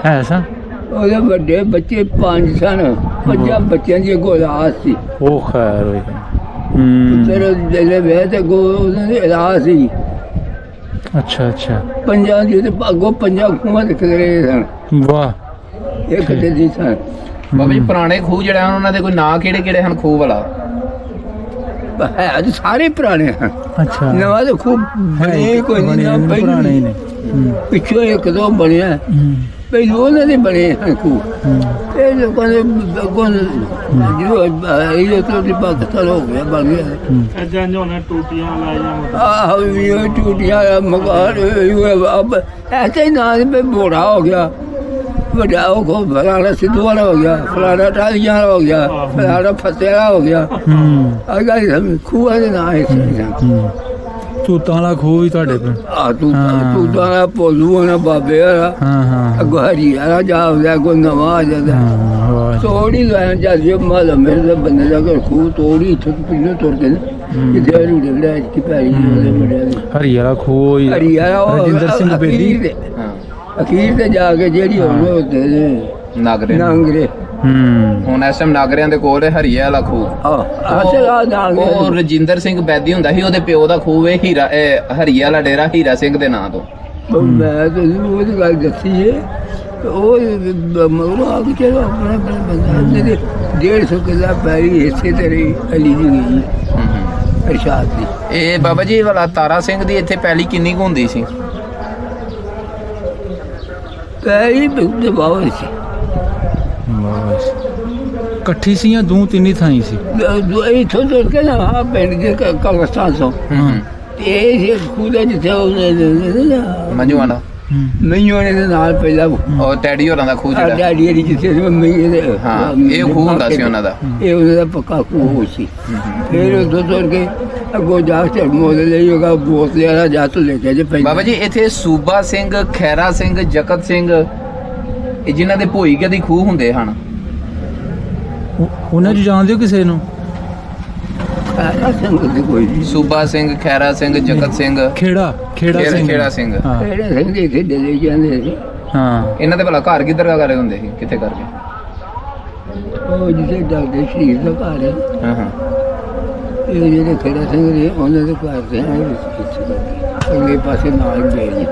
Speaker 3: ਹੈ ਸਨ?
Speaker 2: ਉਹਦੇ ਵੱਡੇ ਬੱਚੇ 5 ਸਨ 5 ਬੱਚਿਆਂ ਦੀ ਗੋਲਾਸ ਸੀ
Speaker 3: ਉਹ ਖੈਰ ਹੋਈ
Speaker 2: ਪੁੱਤਰ ਜਿਹੜੇ ਵੇ ਤੇ ਉਹਨਾਂ ਦੀ ਇਲਾਜ ਸੀ
Speaker 3: ਅੱਛਾ ਅੱਛਾ
Speaker 2: ਪੰਜਾਂ ਦੀ ਤੇ ਅੱਗੋਂ 5 ਖੂਹਾਂ ਦੇ ਰਹੇ ਸਨ
Speaker 3: ਵਾਹ
Speaker 2: ਇੱਕ ਤੇ ਦੀ ਸਨ
Speaker 1: ਬਾਬਾ ਜੀ ਪੁਰਾਣੇ ਖੂਹ ਜਿਹੜੇ ਹਨ ਉਹਨਾਂ ਦੇ ਕੋਈ ਨਾਂ ਕਿਹੜੇ ਕਿਹੜੇ ਹਨ ਖੂਹ ਵਾਲਾ?
Speaker 2: ਹੈ ਅੱਜ ਸਾਰੇ ਪੁਰਾਣੇ ਹਨ
Speaker 3: ਅੱਛਾ
Speaker 2: ਨਵਾਂ ਤਾਂ ਖੂਬ ਬਣੇ ਕੋਈ ਨਹੀਂ ਨਾ
Speaker 3: ਪੁਰਾਣੇ ਹੀ ਨੇ
Speaker 2: ਪਿੱਛੋਂ ਇੱਕ ਦੋ ਬਣਿਆ ਪਹਿਲੋਂ ਉਹਨਾਂ ਦੇ ਬਣੇ ਹਨ ਖੂਹ। ਇਹ ਲੋਕਾਂ ਦੇ ਅੱਗੋਂ ਜਦੋਂ ਇਹ ਤੋਂ ਦੀ ਪਾਕਿਸਤਾਨ ਹੋ ਗਿਆ ਬਣ ਗਿਆ।
Speaker 4: ਐਦਾਂ ਹੋਣਾ ਟੂਟੀਆਂ ਲਾਈਆਂ
Speaker 2: ਆਹ ਵੀ ਉਹ ਟੂਟੀਆਂ ਮਕਾਨ ਅਬ ਐਸੇ ਹੀ ਨਾਲ में ਬੋੜਾ ਹੋ ਗਿਆ ਵੱਡਾ ਉਹ ਕੋ ਫਲਾਣਾ ਸਿੱਧੂ ਵਾਲਾ ਹੋ ਗਿਆ, ਫਲਾਣਾ ਟਾਲੀਆਂ ਵਾਲਾ ਹੋ ਗਿਆ, ਫਲਾਣਾ ਫਤਿਹ ਵਾਲਾ ਹੋ ਗਿਆ। ਅਗਾ ਇਹ ਖੂਹਾਂ ਦੇ ਨਾਂ ਹੈ
Speaker 3: ਤੂਤਾਂ ਵਾਲਾ ਖੂਹ ਵੀ ਤੁਹਾਡੇ ਪਿੰਡ?
Speaker 2: ਆ ਤੂੰ ਤਾਂ ਪੋਲੂ ਨਾ ਬਾਬੇ ਵਾਲਾ
Speaker 3: ਹਾਂ
Speaker 2: ਅੱਗੋਂ ਹਰੀ ਵਾਲਾ ਜਾ ਹੁੰਦਾ ਕੋਈ ਨਵਾਂ ਆ ਜਾਂਦਾ। ਤੋੜੀ ਲੈਣ ਜਾਂਦੇ ਮਾਲ ਮੇਰੇ ਦਾ ਬੰਦੇ ਦਾ ਘਰ ਖੂਹ ਤੋੜੀ ਇੱਥੇ ਪਿੰਡੋਂ ਤੁਰ ਕੇ ਜਿੱਥੇ ਰੂੜੇ ਵੜਾ ਕਿ ਪੈਰੀ ਉਹਦੇ ਮੁੰਡਿਆਂ ਦੀ
Speaker 3: ਹਰੀ ਵਾਲਾ ਖੂਹ ਹੀ
Speaker 2: ਹਰੀ ਵਾਲਾ ਉਹ
Speaker 3: ਰਜਿੰਦਰ ਸਿੰਘ ਬੇਦੀ।
Speaker 2: ਅਖੀਰ ਤੇ ਜਾ ਕੇ ਜਿਹੜੀ ਹੁਣ ਉੱਤੇ
Speaker 1: ਨਾਗਰੇ
Speaker 2: ਨਾਂਗਰੇ
Speaker 1: ਹੁਣ ਇਸ ਟਾਈਮ ਨਾਗਰਿਆਂ ਦੇ ਕੋਲ ਹੈ ਹਰੀਆ ਵਾਲਾ ਖੂਹ। ਉਹ ਰਜਿੰਦਰ ਸਿੰਘ ਬੈਦੀ ਹੁੰਦਾ ਸੀ, ਉਹਦੇ ਪਿਓ ਦਾ ਖੂਹ ਹੈ ਹੀਰਾ ਹਰੀਆ ਵਾਲਾ ਡੇਰਾ ਹੀਰਾ ਸਿੰਘ ਦੇ ਨਾਂ ਤੋਂ।
Speaker 2: ਮੈਂ ਤਾਂ ਉਹਦੀ ਗੱਲ ਦੱਸੀ ਹੈ ਉਹ ਮਗਰੋਂ ਆ ਕੇ ਚਲੋ ਆਪਣਾ ਬੰਦਾ ਜਿਹੜੇ 150 ਕਿੱਲਾ ਪੈਰੀ ਹਿੱਸੇ ਤੇ ਰਹੀ ਅਲੀ ਦੀ ਗਈ ਅਰਸ਼ਾਦ ਦੀ।
Speaker 1: ਇਹ ਬਾਬਾ ਜੀ ਵਾਲਾ ਤਾਰਾ ਸਿੰਘ ਦੀ ਇੱਥੇ ਪਹਿਲੀ ਕਿੰਨੀ ਕੁ ਹੁੰਦੀ ਸੀ?
Speaker 2: ਪੈਰੀ ਬਹੁਤ ਬਾਵਰ ਸੀ।
Speaker 3: ਇਕੱਠੀ ਸੀ ਜਾਂ ਦੋ ਤਿੰਨ ਹੀ ਥਾਈ ਸੀ?
Speaker 2: ਇੱਥੋਂ ਤੁਰ ਕੇ ਨਾ ਆ ਪਿੰਡ ਦੇ ਕਬਰਸਤਾਨ ਤੋਂ ਤੇ ਇਹ ਖੂਦਾ ਜਿੱਥੇ ਉਹ
Speaker 1: ਮੰਜੂਆਣਾ
Speaker 2: ਮੈਨੂੰ ਦੇ ਨਾਲ ਪਹਿਲਾਂ
Speaker 1: ਉਹ ਟੈਡੀ ਹੋਰਾਂ ਦਾ ਖੂਹ ਜਿਹੜਾ
Speaker 2: ਡੈਡੀ ਜਿਹੜੀ ਜਿੱਥੇ ਮੰਮੀ ਇਹਦੇ
Speaker 1: ਹਾਂ ਇਹ ਖੂਹ ਹੁੰਦਾ ਸੀ ਉਹਨਾਂ ਦਾ।
Speaker 2: ਇਹ ਉਹਨਾਂ ਦਾ ਪੱਕਾ ਖੂਹ ਸੀ। ਫਿਰ ਉਦੋਂ ਤੁਰ ਕੇ ਅੱਗੋਂ ਜਾ ਕੇ ਮੋਲ ਲਈ ਹੋਗਾ ਬੋਤਲੇ ਵਾਲਾ ਜਾ ਤੋਂ ਲੈ ਕੇ ਜੇ
Speaker 1: ਬਾਬਾ ਜੀ ਇੱਥੇ ਸੂਬਾ ਸਿੰਘ, ਖੈਰਾ ਸਿੰਘ, ਜਕਤ ਸਿੰਘ ਇਹ ਜਿਨ੍ਹਾਂ ਦੇ ਭੋਈ ਕਦੀ ਖੂਹ ਹੁੰਦੇ ਹਨ,
Speaker 3: ਉਹਨਾਂ ਚ ਜਾਣਦੇ ਹੋ ਕਿਸੇ ਨੂੰ?
Speaker 2: ਕੋਈ ਨਹੀਂ
Speaker 1: ਸੂਬਾ ਸਿੰਘ, ਖੈਰਾ ਸਿੰਘ, ਜਕਤ ਸਿੰਘ,
Speaker 3: ਖੇੜਾ ਸਿੰਘ।
Speaker 1: ਖੇੜਾ ਸਿੰਘ
Speaker 3: ਹਾਂ
Speaker 2: ਇਹਦੇ ਸਿੰਘ ਦੇ ਇੱਥੇ ਡਲੇ ਜਾਂਦੇ ਸੀ।
Speaker 3: ਹਾਂ
Speaker 1: ਇਹਨਾਂ ਦੇ ਭਲਾ ਘਰ ਕਿੱਧਰ ਕਰੇ ਹੁੰਦੇ ਸੀ, ਕਿੱਥੇ ਕਰਕੇ?
Speaker 2: ਉਹ ਜਿੱਥੇ ਡਾਕਟਰ ਸ਼ਰੀਫ ਦਾ ਘਰ ਹੈ
Speaker 1: ਹਾਂ ਹਾਂ
Speaker 2: ਇਹ ਜਿਹੜੇ ਖੇੜਾ ਸਿੰਘ ਨੇ ਉਹਨਾਂ ਦੇ ਘਰ ਦੇ ਅਗਲੇ ਪਾਸੇ ਨਾਲ ਗਏ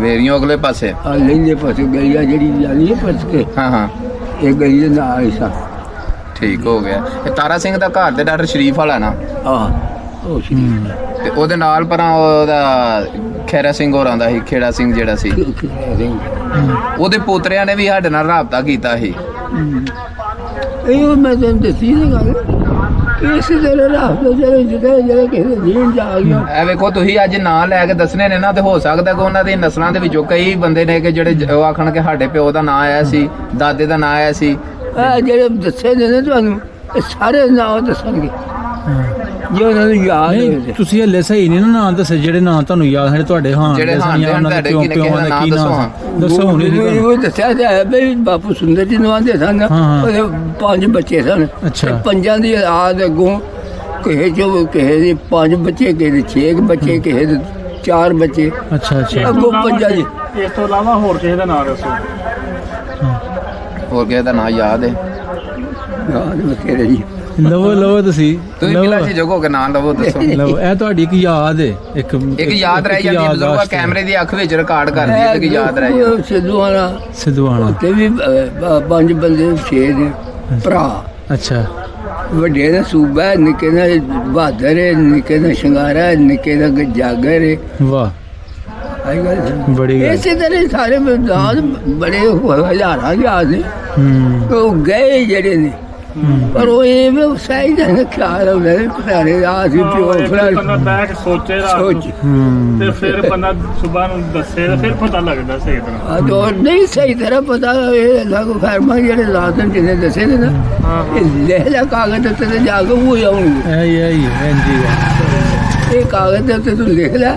Speaker 1: ਵੇਰੀਓ ਅਗਲੇ ਪਾਸੇ।
Speaker 2: ਆ ਲੈਂਦੇ ਪਾਸੇ ਗਈ ਆ ਜਿਹੜੀ ਜਾਨੀ ਹੈ ਪਰਸ ਕੇ
Speaker 1: ਹਾਂ ਹਾਂ
Speaker 2: ਇਹ ਗਈ ਦੇ ਨਾਲ ਹੀ ਸਾ।
Speaker 1: ਠੀਕ ਹੋ ਗਿਆ। ਇਹ ਤਾਰਾ ਸਿੰਘ ਦਾ ਘਰ ਤੇ ਡਾਕਟਰ ਸ਼ਰੀਫ ਵਾਲਾ ਨਾ
Speaker 2: ਉਹ ਸ਼ਰੀਫ
Speaker 1: ਤੇ ਉਹਦੇ ਨਾਲ ਪਰਾਂ ਉਹਦਾ ਖੈਰਾ ਸਿੰਘ ਹੋਰਾਂ ਦਾ ਸੀ, ਖੇੜਾ ਸਿੰਘ ਜਿਹੜਾ ਸੀ
Speaker 2: ਖੇੜਾ ਸਿੰਘ
Speaker 1: ਉਹਦੇ ਪੋਤਰਿਆਂ ਨੇ ਵੀ ਸਾਡੇ ਨਾਲ ਰਾਬਤਾ ਕੀਤਾ ਸੀ।
Speaker 2: ਇਹ ਮੈਂ ਤੁਹਾਨੂੰ ਦੱਸੀ ਨਾ ਗੱਲ ਇਸੇ ਤਰ੍ਹਾਂ ਰਾਬਤਾ ਜਿਹੜਾ ਕਿਸੇ ਜੀਣ ਜਾ ਗਿਆ।
Speaker 1: ਇਹ ਵੇਖੋ ਤੁਸੀਂ ਅੱਜ ਨਾਂ ਲੈ ਕੇ ਦੱਸਣੇ ਨੇ ਨਾ ਤੇ ਹੋ ਸਕਦਾ ਕਿ ਉਹਨਾਂ ਦੀ ਨਸਲਾਂ ਦੇ ਵਿੱਚੋਂ ਕਈ ਬੰਦੇ ਨੇ ਕਿ ਜਿਹੜੇ ਉਹ ਆਖਣ ਕਿ ਸਾਡੇ ਪਿਓ ਦਾ ਨਾਂ ਆਇਆ ਸੀ, ਦਾਦੇ ਦਾ ਨਾਂ ਆਇਆ ਸੀ।
Speaker 2: ਇਹ ਜਿਹੜੇ ਦੱਸੇ ਨੇ ਤੁਹਾਨੂੰ ਇਹ ਸਾਰੇ ਨਾਂ ਦੱਸਣਗੇ ਜੇ ਉਹਨਾਂ ਨੂੰ ਯਾਦ ਹੋਵੇ।
Speaker 3: ਤੁਸੀਂ ਹਲੇ ਸਹੀ ਨਹੀਂ ਨਾ ਨਾਂ ਦੱਸੇ ਜਿਹੜੇ ਨਾਂ ਤੁਹਾਨੂੰ ਯਾਦ ਹਨ ਤੁਹਾਡੇ। ਹਾਂ
Speaker 1: ਜਿਹੜੇ ਹਾਂ
Speaker 3: ਉਹਨਾਂ ਦੇ ਪਿਓ ਦਾ ਕੀ ਨਾਂ ਦੱਸੋ ਹੁਣ
Speaker 2: ਉਹ ਦੱਸਿਆ ਤੇ ਹੈ ਬਈ ਬਾਪੂ ਸੁੰਦਰ ਜੀ ਨਵਾਂਦੇ ਸਨ। ਉਹਦੇ 5 ਬੱਚੇ ਸਨ।
Speaker 3: ਅੱਛਾ।
Speaker 2: ਪੰਜਾਂ ਦੀ ਔਲਾਦ ਅੱਗੋਂ ਕਿਸੇ ਦੇ 5 ਬੱਚੇ, ਕਿਸੇ ਦੇ 6 ਬੱਚੇ, ਕਿਸੇ ਦੇ 4 ਬੱਚੇ।
Speaker 3: ਅੱਛਾ
Speaker 2: ਅੱਗੋਂ ਪੰਜਾਂ ਦੀ।
Speaker 4: ਇਸ ਤੋਂ ਇਲਾਵਾ ਹੋਰ ਕਿਸੇ ਦਾ ਨਾਮ ਦੱਸੋ।
Speaker 1: ਹੋਰ ਕਿਸੇ ਦਾ ਨਾਂ ਯਾਦ ਹੈ?
Speaker 2: ਯਾਦ ਬਥੇਰੇ ਜੀ।
Speaker 3: ਲਵੋ ਤੁਸੀਂ
Speaker 1: ਮਿਲਾ ਸੀ ਜਗੋ ਕੇ ਨਾਂ ਲਵੋ ਦੱਸੋ।
Speaker 3: ਲਵੋ ਇਹ ਤੁਹਾਡੀ ਇੱਕ ਯਾਦ ਹੈ ਇੱਕ
Speaker 1: ਯਾਦ ਰਹਿ ਜਾਂਦੀ ਹੈ ਬਜ਼ੁਰਗਾ ਕੈਮਰੇ ਦੀ ਅੱਖ ਵਿੱਚ ਰਿਕਾਰਡ ਕਰਦੀ ਹੈ ਤੇ ਯਾਦ ਰਹਿ ਜਾਂਦੀ।
Speaker 2: ਸਿੱਧੂਆਣਾ ਤੇ ਵੀ 5 ਬੰਦੇ 6 ਦੇ ਭਰਾ।
Speaker 3: ਅੱਛਾ।
Speaker 2: ਵੱਡੇ ਦਾ ਸੂਬਾ ਹੈ, ਨਿੱਕੇ ਦਾ ਬਹਾਦਰ ਹੈ, ਨਿੱਕੇ ਦਾ ਸ਼ਿੰਗਾਰਾ ਹੈ, ਨਿੱਕੇ ਦਾ ਜਾਗਰ ਹੈ।
Speaker 3: ਵਾਹ
Speaker 2: ਬੜੀ ਇਸੇ ਤਰ੍ਹਾਂ ਸਾਰੇ ਬੜੇ ਹਜ਼ਾਰਾਂ ਯਾਦ ਨੇ ਉਹ ਗਏ ਜਿਹੜੇ ਨੇ ਪਰ ਉਹ ਇਹ ਵੀ ਸਹੀ ਦਾ ਖਿਆਲ ਹੁੰਦਾ ਹੈ ਸਾਰੇ ਆ ਸੀ ਪਿਓ
Speaker 4: ਬੰਦਾ ਬੈਠ ਸੋਚੇ ਰਾਤ ਤੇ ਫਿਰ ਬੰਦਾ ਸੁਬਾਹ ਨੂੰ ਦੱਸੇ ਤੇ ਫਿਰ ਪਤਾ ਲੱਗਦਾ ਸਹੀ ਤਰ੍ਹਾਂ।
Speaker 2: ਆ ਜੋ ਨਹੀਂ ਸਹੀ ਤਰ੍ਹਾਂ ਪਤਾ ਇਹ ਲਾਗੂ ਫਰਮਾ ਜਿਹੜੇ ਲਾਜ਼ਮ ਜਿਹਨੇ ਦੱਸੇ ਨੇ ਨਾ ਇਹ ਲੈ ਲੈ ਕਾਗਜ਼ ਤੇ ਜਾ ਕੇ ਉਹ ਆਉਣਗੇ। ਇਹ ਕਾਗਜ਼ ਤੇ ਤੂੰ ਲਿਖ ਲੈ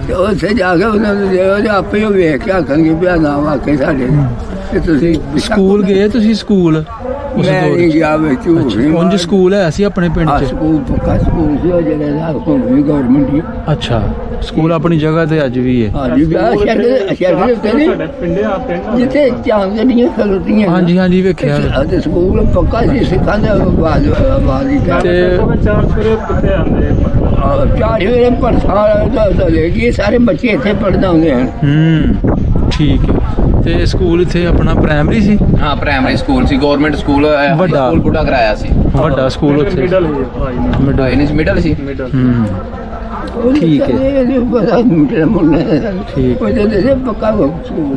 Speaker 2: ਤੇ ਉੱਥੇ ਜਾ ਕੇ ਉਹਨਾਂ ਨੂੰ ਦੇ ਆਪੇ ਉਹ ਵੇਖ ਕੇ ਆਖਣਗੇ ਵੀ ਆ ਨਾਮ ਆਖੇ ਸਾਡੇ ਤੇ ਤੁਸੀਂ
Speaker 3: ਸਕੂਲ ਗਏ? ਤੁਸੀਂ ਸਕੂਲ
Speaker 2: ਮੈਂ ਨਹੀਂ ਗਿਆ ਵਿੱਚ
Speaker 3: ਉਂਝ ਸਕੂਲ ਹੈ ਸੀ ਆਪਣੇ ਪਿੰਡ 'ਚ?
Speaker 2: ਸਕੂਲ ਪੱਕਾ ਸਕੂਲ ਸੀ ਜਿਹੜਾ ਹੁਣ ਵੀ ਗਵਰਨਮੈਂਟ ਹੀ।
Speaker 3: ਅੱਛਾ ਸਕੂਲ ਆਪਣੀ ਜਗ੍ਹਾ ਤੇ ਅੱਜ ਵੀ ਹੈ?
Speaker 2: ਹਾਂਜੀ ਸ਼ਹਿਰ ਦੇ ਉੱਤੇ ਨਹੀਂ ਜਿੱਥੇ ਚਾਂਦਨੀਆਂ ਖਲੋਤੀਆਂ।
Speaker 3: ਹਾਂਜੀ ਵੇਖਿਆ
Speaker 2: ਤੇ ਸਕੂਲ ਪੱਕਾ ਸੀ ਸਿੱਖਾਂ ਦਾ ਆਵਾਜ਼ ਹੀ
Speaker 4: ਤੇ 4 ਸਵੇਰੇ ਕਿੱਥੇ ਆਉਂਦੇ
Speaker 2: 4 ਵਜੇ ਪਰਸਾਲ ਦਾ ਲੈ ਗਏ ਸਾਰੇ ਬੱਚੇ ਇੱਥੇ ਪੜ੍ਹਦੇ ਹੁੰਦੇ ਹਨ।
Speaker 3: ਠੀਕ ਹੈ। ਤੇ ਸਕੂਲ ਇੱਥੇ ਆਪਣਾ ਪ੍ਰਾਇਮਰੀ ਸੀ?
Speaker 1: ਹਾਂ ਪ੍ਰਾਇਮਰੀ ਸਕੂਲ ਸੀ, ਗਵਰਨਮੈਂਟ ਸਕੂਲ
Speaker 3: ਵੱਡਾ
Speaker 1: ਸਕੂਲ ਬੁੱਢਾ ਕਰਾਇਆ ਸੀ।
Speaker 3: ਵੱਡਾ ਸਕੂਲ ਉੱਥੇ
Speaker 1: ਮਿਡਲ ਸੀ।
Speaker 3: ਠੀਕ ਹੈ
Speaker 2: ਇਹ ਬੜਾ ਮੁੰਡਾ ਮੁੰਡਾ
Speaker 3: ਠੀਕ।
Speaker 2: ਉਹ ਤੇ ਪੱਕਾ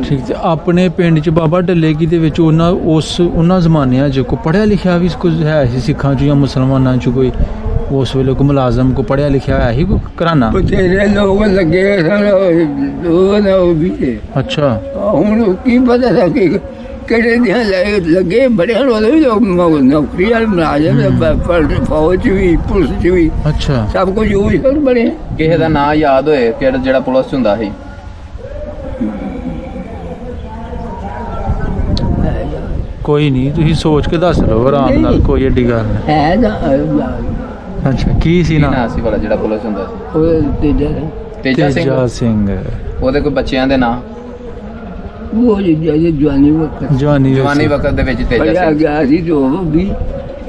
Speaker 3: ਠੀਕ ਤੇ ਆਪਣੇ ਪਿੰਡ ਚ ਬਾਬਾ ਡੱਲੇਗੀ ਦੇ ਵਿੱਚ ਉਹਨਾਂ ਜ਼ਮਾਨਿਆਂ 'ਚ ਕੋਈ ਪੜ੍ਹਿਆ ਲਿਖਿਆ ਵੀ ਕੁਝ ਹੈ ਸੀ ਸਿੱਖਾਂ 'ਚ ਜਾਂ ਮੁਸਲਮਾਨਾਂ 'ਚ ਕੋਈ ਉਸ ਵੇਲੇ ਕੋਈ ਮੁਲਾਜ਼ਮ ਕੋ ਪੜ੍ਹਿਆ ਲਿਖਿਆ ਹੈ ਹੀ ਕੋਈ ਘਰਾਣਾ?
Speaker 2: ਬਥੇਰੇ ਲੋਕ ਲੱਗੇ ਸਨ ਉਹ ਨਾ ਉਹ ਵੀ ਤੇ।
Speaker 3: ਅੱਛਾ
Speaker 2: ਹੁਣ ਕੀ ਪਤਾ था ਕਿ ਕਿਹੜੇ ਦੀਆਂ ਲੱਗੇ ਬੜੇ ਹਨ ਉਹਦੇ ਵੀ ਲੋਕ ਨੌਕਰੀ ਵਾਲੇ ਮੁਲਾਜ਼ਮ ਫੌਜ 'ਚ ਵੀ ਪੁਲਿਸ 'ਚ ਵੀ
Speaker 3: ਅੱਛਾ
Speaker 2: ਸਭ ਕੁਝ ਉਹ ਹੀ ਸਭ ਬਣੇ।
Speaker 1: ਕਿਸੇ ਦਾ ਨਾਂ ਯਾਦ ਹੋਏ ਕਿਹੜਾ ਜਿਹੜਾ ਪੁਲਿਸ 'ਚ ਹੁੰਦਾ ਸੀ?
Speaker 3: ਕੋਈ ਨਹੀਂ ਤੁਸੀਂ ਸੋਚ ਕੇ ਦੱਸ ਲਓ ਆਰਾਮ ਨਾਲ ਕੋਈ ਏਡੀ ਗੱਲ ਨਹੀਂ।
Speaker 2: ਹੈ ਨਾ
Speaker 3: ਅੱਛਾ ਕੀ ਸੀ
Speaker 1: ਕੀ
Speaker 3: ਨਾ?
Speaker 1: ਨਾਂ ਸੀ ਵਾਲਾ ਜਿਹੜਾ ਪੁਲਿਸ 'ਚ ਹੁੰਦਾ ਸੀ?
Speaker 2: ਉਹ ਤੇਜਾ
Speaker 1: ਤੇਜਾ ਸਿੰਘ।
Speaker 3: ਤੇਜਾ ਸਿੰਘ
Speaker 1: ਉਹਦੇ ਕੋਈ ਬੱਚਿਆਂ ਦੇ ਨਾਂ?
Speaker 2: ਉਹ ਜੀ ਜਵਾਨੀ ਵਕਤ
Speaker 1: ਜਵਾਨੀ ਵਕਤ ਦੇ ਵਿੱਚ ਤੇਜਾ
Speaker 2: ਪੜਿਆ
Speaker 1: ਸਿੰਘ।
Speaker 2: ਗਿਆ ਸੀ ਤੇ ਉਹ ਵੀ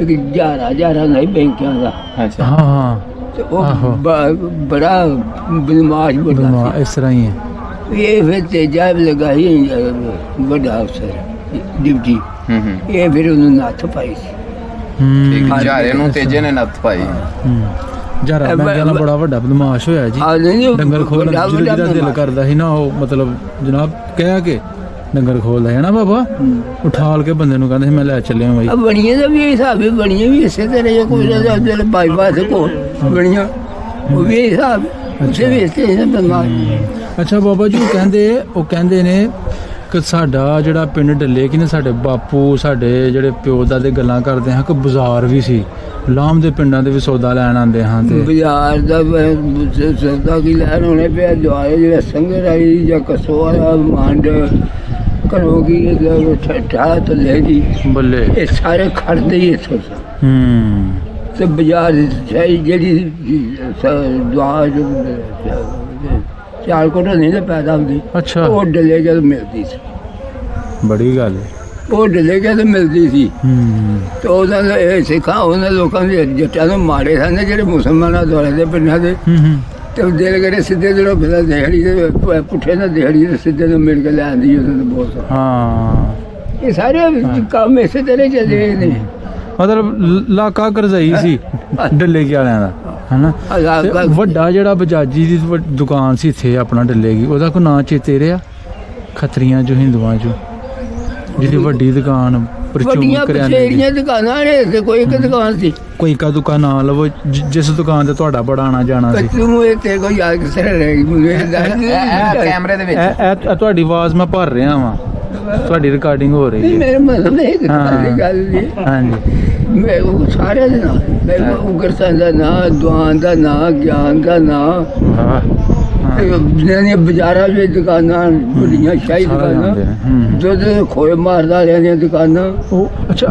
Speaker 2: ਇੱਕ ਜਾਰਾ ਨਹੀਂ ਬੈਂਕਾਂ ਦਾ
Speaker 1: ਅੱਛਾ
Speaker 3: ਹਾਂ ਹਾਂ
Speaker 2: ਤੇ ਉਹ
Speaker 3: ਆਹੋ।
Speaker 2: ਬੜਾ ਬਦਮਾਸ਼
Speaker 3: ਬਦਮਾ
Speaker 2: ਬਣਾ
Speaker 3: ਇਸ ਤਰ੍ਹਾਂ ਹੀ ਹੈ।
Speaker 2: ਇਹ ਫਿਰ ਤੇਜਾ ਲਗਾਈ ਵੱਡਾ ਅਫਸਰ ਡਿਊਟੀ ਇਹ ਫਿਰ ਉਹਨੂੰ ਨੱਥ ਪਾਈ ਸੀ।
Speaker 1: ਠੀਕ ਝਾਰੇ ਨੂੰ ਤੇਜੇ ਨੇ ਨੱਥ ਪਾਈ।
Speaker 3: ਜਰਾ ਮੈਂ ਕਹਿੰਦਾ ਬੜਾ ਵੱਡਾ ਬਦਮਾਸ਼ ਹੋਇਆ ਜੀ।
Speaker 2: ਆ ਨਹੀਂ
Speaker 3: ਡੰਗਰ ਖੋਲ ਜਿਹਦਾ ਦਿਲ ਕਰਦਾ ਸੀ ਨਾ ਉਹ ਮਤਲਬ ਜਨਾਬ ਕਹਿ ਕੇ ਡੰਗਰ ਖੋਲਦਾ ਹੈ ਨਾ ਬਾਬਾ ਉਠਾਲ ਕੇ ਬੰਦੇ ਨੂੰ ਕਹਿੰਦੇ ਸੀ ਮੈਂ ਲੈ ਚੱਲਿਆ ਬਾਈ।
Speaker 2: ਬਣੀਆਂ ਦਾ ਵੀ ਹਿਸਾਬ ਹੈ ਬਣੀਆਂ ਵੀ ਇਸੇ ਤਰ੍ਹਾਂ ਹੀ ਕੋਈ ਨਾ ਦਿਲ ਬਾਈਪਾਸ ਕੋ ਬਣੀਆਂ ਉਹ ਵੀ ਹਿਸਾਬ ਉਸੇ ਵੀ ਇਸੇ ਬਦਮਾਸ਼।
Speaker 3: ਅੱਛਾ ਬਾਬਾ ਜੀ ਉਹ ਕਹਿੰਦੇ ਨੇ ਕਿ ਸਾਡਾ ਜਿਹੜਾ ਪਿੰਡ ਡੱਲੇ ਕਿ ਨੇ ਸਾਡੇ ਬਾਪੂ ਸਾਡੇ ਜਿਹੜੇ ਪਿਓ ਦਾਦੇ ਗੱਲਾਂ ਕਰਦੇ ਹਾਂ ਕਿ ਬਾਜ਼ਾਰ ਵੀ ਸੀ ਲਾਮ ਦੇ ਪਿੰਡਾਂ ਦੇ ਵੀ ਸੌਦਾ ਲੈਣ ਆਉਂਦੇ ਹਾਂ ਤੇ
Speaker 2: ਬਾਜ਼ਾਰ ਦਾ ਸੌਦਾ ਕੀ ਲੈਣ ਹੋਣੇ ਪਿਆ ਦੁਆਰੇ ਜਿਹੜਾ ਸੰਗਰ ਆਈ ਜਾਂ ਕਸੋਆ ਮੰਡ ਕਰੋਗੀ ਠੱਠਾ ਤੇ ਲੈ ਜੀ
Speaker 3: ਬੱਲੇ
Speaker 2: ਇਹ ਸਾਰੇ ਖੜਦੇ ਹੀ ਇੱਥੋਂ ਤੇ ਬਾਜ਼ਾਰ ਜਿਹੜੀ ਦੁਆ ਚਾਰ ਕੋਟਾ ਨਹੀਂ ਤਾਂ ਪੈਦਾ ਹੁੰਦੀ
Speaker 3: ਅੱਛਾ
Speaker 2: ਉਹ ਡਲੇ ਜਦ ਮਿਲਦੀ ਸੀ
Speaker 3: ਬੜੀ ਗੱਲ
Speaker 2: ਉਹ ਡਲੇ ਜਦ ਮਿਲਦੀ ਸੀ ਤੇ ਉਹਨਾਂ ਦਾ ਇਹ ਸਿੱਖਾਂ ਉਹਨਾਂ ਲੋਕਾਂ ਦੇ ਜੱਟਾਂ ਨੂੰ ਮਾਰੇ ਸਨ ਜਿਹੜੇ ਮੁਸਲਮਾਨਾਂ ਦੁਆਲੇ ਦੇ ਪਿੰਡਾਂ ਦੇ ਤੇ ਦਿਲ ਕਰੇ ਸਿੱਧੇ ਜਿਹੜਾ ਬਿਲਾ ਦਿਹਾੜੀ ਦੇ ਪੁੱਠੇ ਨਾਲ ਦਿਹਾੜੀ ਦੇ ਸਿੱਧੇ ਨੂੰ ਮਿਲ ਕੇ ਲੈ ਆਂਦੀ ਉਹਨਾਂ ਨੂੰ ਬਹੁਤ
Speaker 3: ਹਾਂ
Speaker 2: ਇਹ ਸਾਰੇ ਕੰਮ ਇਸੇ ਤਰ੍ਹਾਂ ਚੱਲੇ ਨੇ
Speaker 3: ਮਤਲਬ ਲਾਕਾ ਕਰਜ਼ਾਈ ਸੀ ਡੱਲੇ ਕੀ ਵਾਲਿਆਂ ਦਾ ਹਨਾ ਤੇ ਵੱਡਾ ਜਿਹੜਾ ਬਜਾਜੀ ਦੀ ਦੁਕਾਨ ਸੀ ਇੱਥੇ ਆਪਣਾ ਡੱਲੇ ਕੀ ਉਹਦਾ ਕੋਈ ਨਾਂ ਚੇਤੇ ਰਿਹਾ ਖੱਤਰੀਆਂ ਚੋਂ ਹਿੰਦੂਆਂ ਚੋਂ ਜਿਹੜੀ ਵੱਡੀ ਦੁਕਾਨ
Speaker 2: ਵੱਡੀਆਂ ਬਥੇਰੀਆਂ ਦੁਕਾਨਾਂ ਨੇ ਤੇ ਕੋਈ ਇੱਕ ਦੁਕਾਨ ਸੀ
Speaker 3: ਕੋਈ ਕਾ ਦੁਕਾਨ ਨਾ ਲਵੋ ਜਿਸ ਦੁਕਾਨ ਤੇ ਤੁਹਾਡਾ ਬੜਾ ਆਣਾ ਜਾਣਾ ਸੀ
Speaker 2: ਤੂੰ ਇਹ ਤੇ ਕੋਈ ਯਾਦ ਕਿਸ ਤਰ੍ਹਾਂ ਰਹਿ ਗਈ
Speaker 1: ਕੈਮਰੇ ਦੇ ਵਿੱਚ
Speaker 3: ਇਹ ਤੁਹਾਡੀ ਆਵਾਜ਼ ਮੈਂ ਭਰ ਰਿਹਾ ਵਾਂ ਤੁਹਾਡੀ ਰਿਕਾਰਡਿੰਗ ਹੋ ਰਹੀ ਹੈ
Speaker 2: ਮੇਰੇ ਮਨ ਵਿੱਚ ਗੱਲ ਨਹੀਂ
Speaker 3: ਹਾਂਜੀ
Speaker 2: ਮੈਂ ਉਹ ਸਾਰੇ ਦੇ ਨਾਲ ਮੈਂ ਉਗਰਸਾਂ ਦਾ ਨਾਂ ਦੁਆਨ ਦਾ ਨਾਂ ਗਿਆਨ ਦਾ ਨਾਂ ਜਿਹੜੀਆਂ ਬਾਜ਼ਾਰਾਂ ਵਿੱਚ ਦੁਕਾਨਾਂ ਬੜੀਆਂ ਸ਼ਾਹੀ ਦੁਕਾਨਾਂ ਦੁੱਧ ਖੋਏ ਮਾਰਦਾ ਵਾਲਿਆਂ ਦੀਆਂ ਦੁਕਾਨਾਂ
Speaker 3: ਉਹ ਅੱਛਾ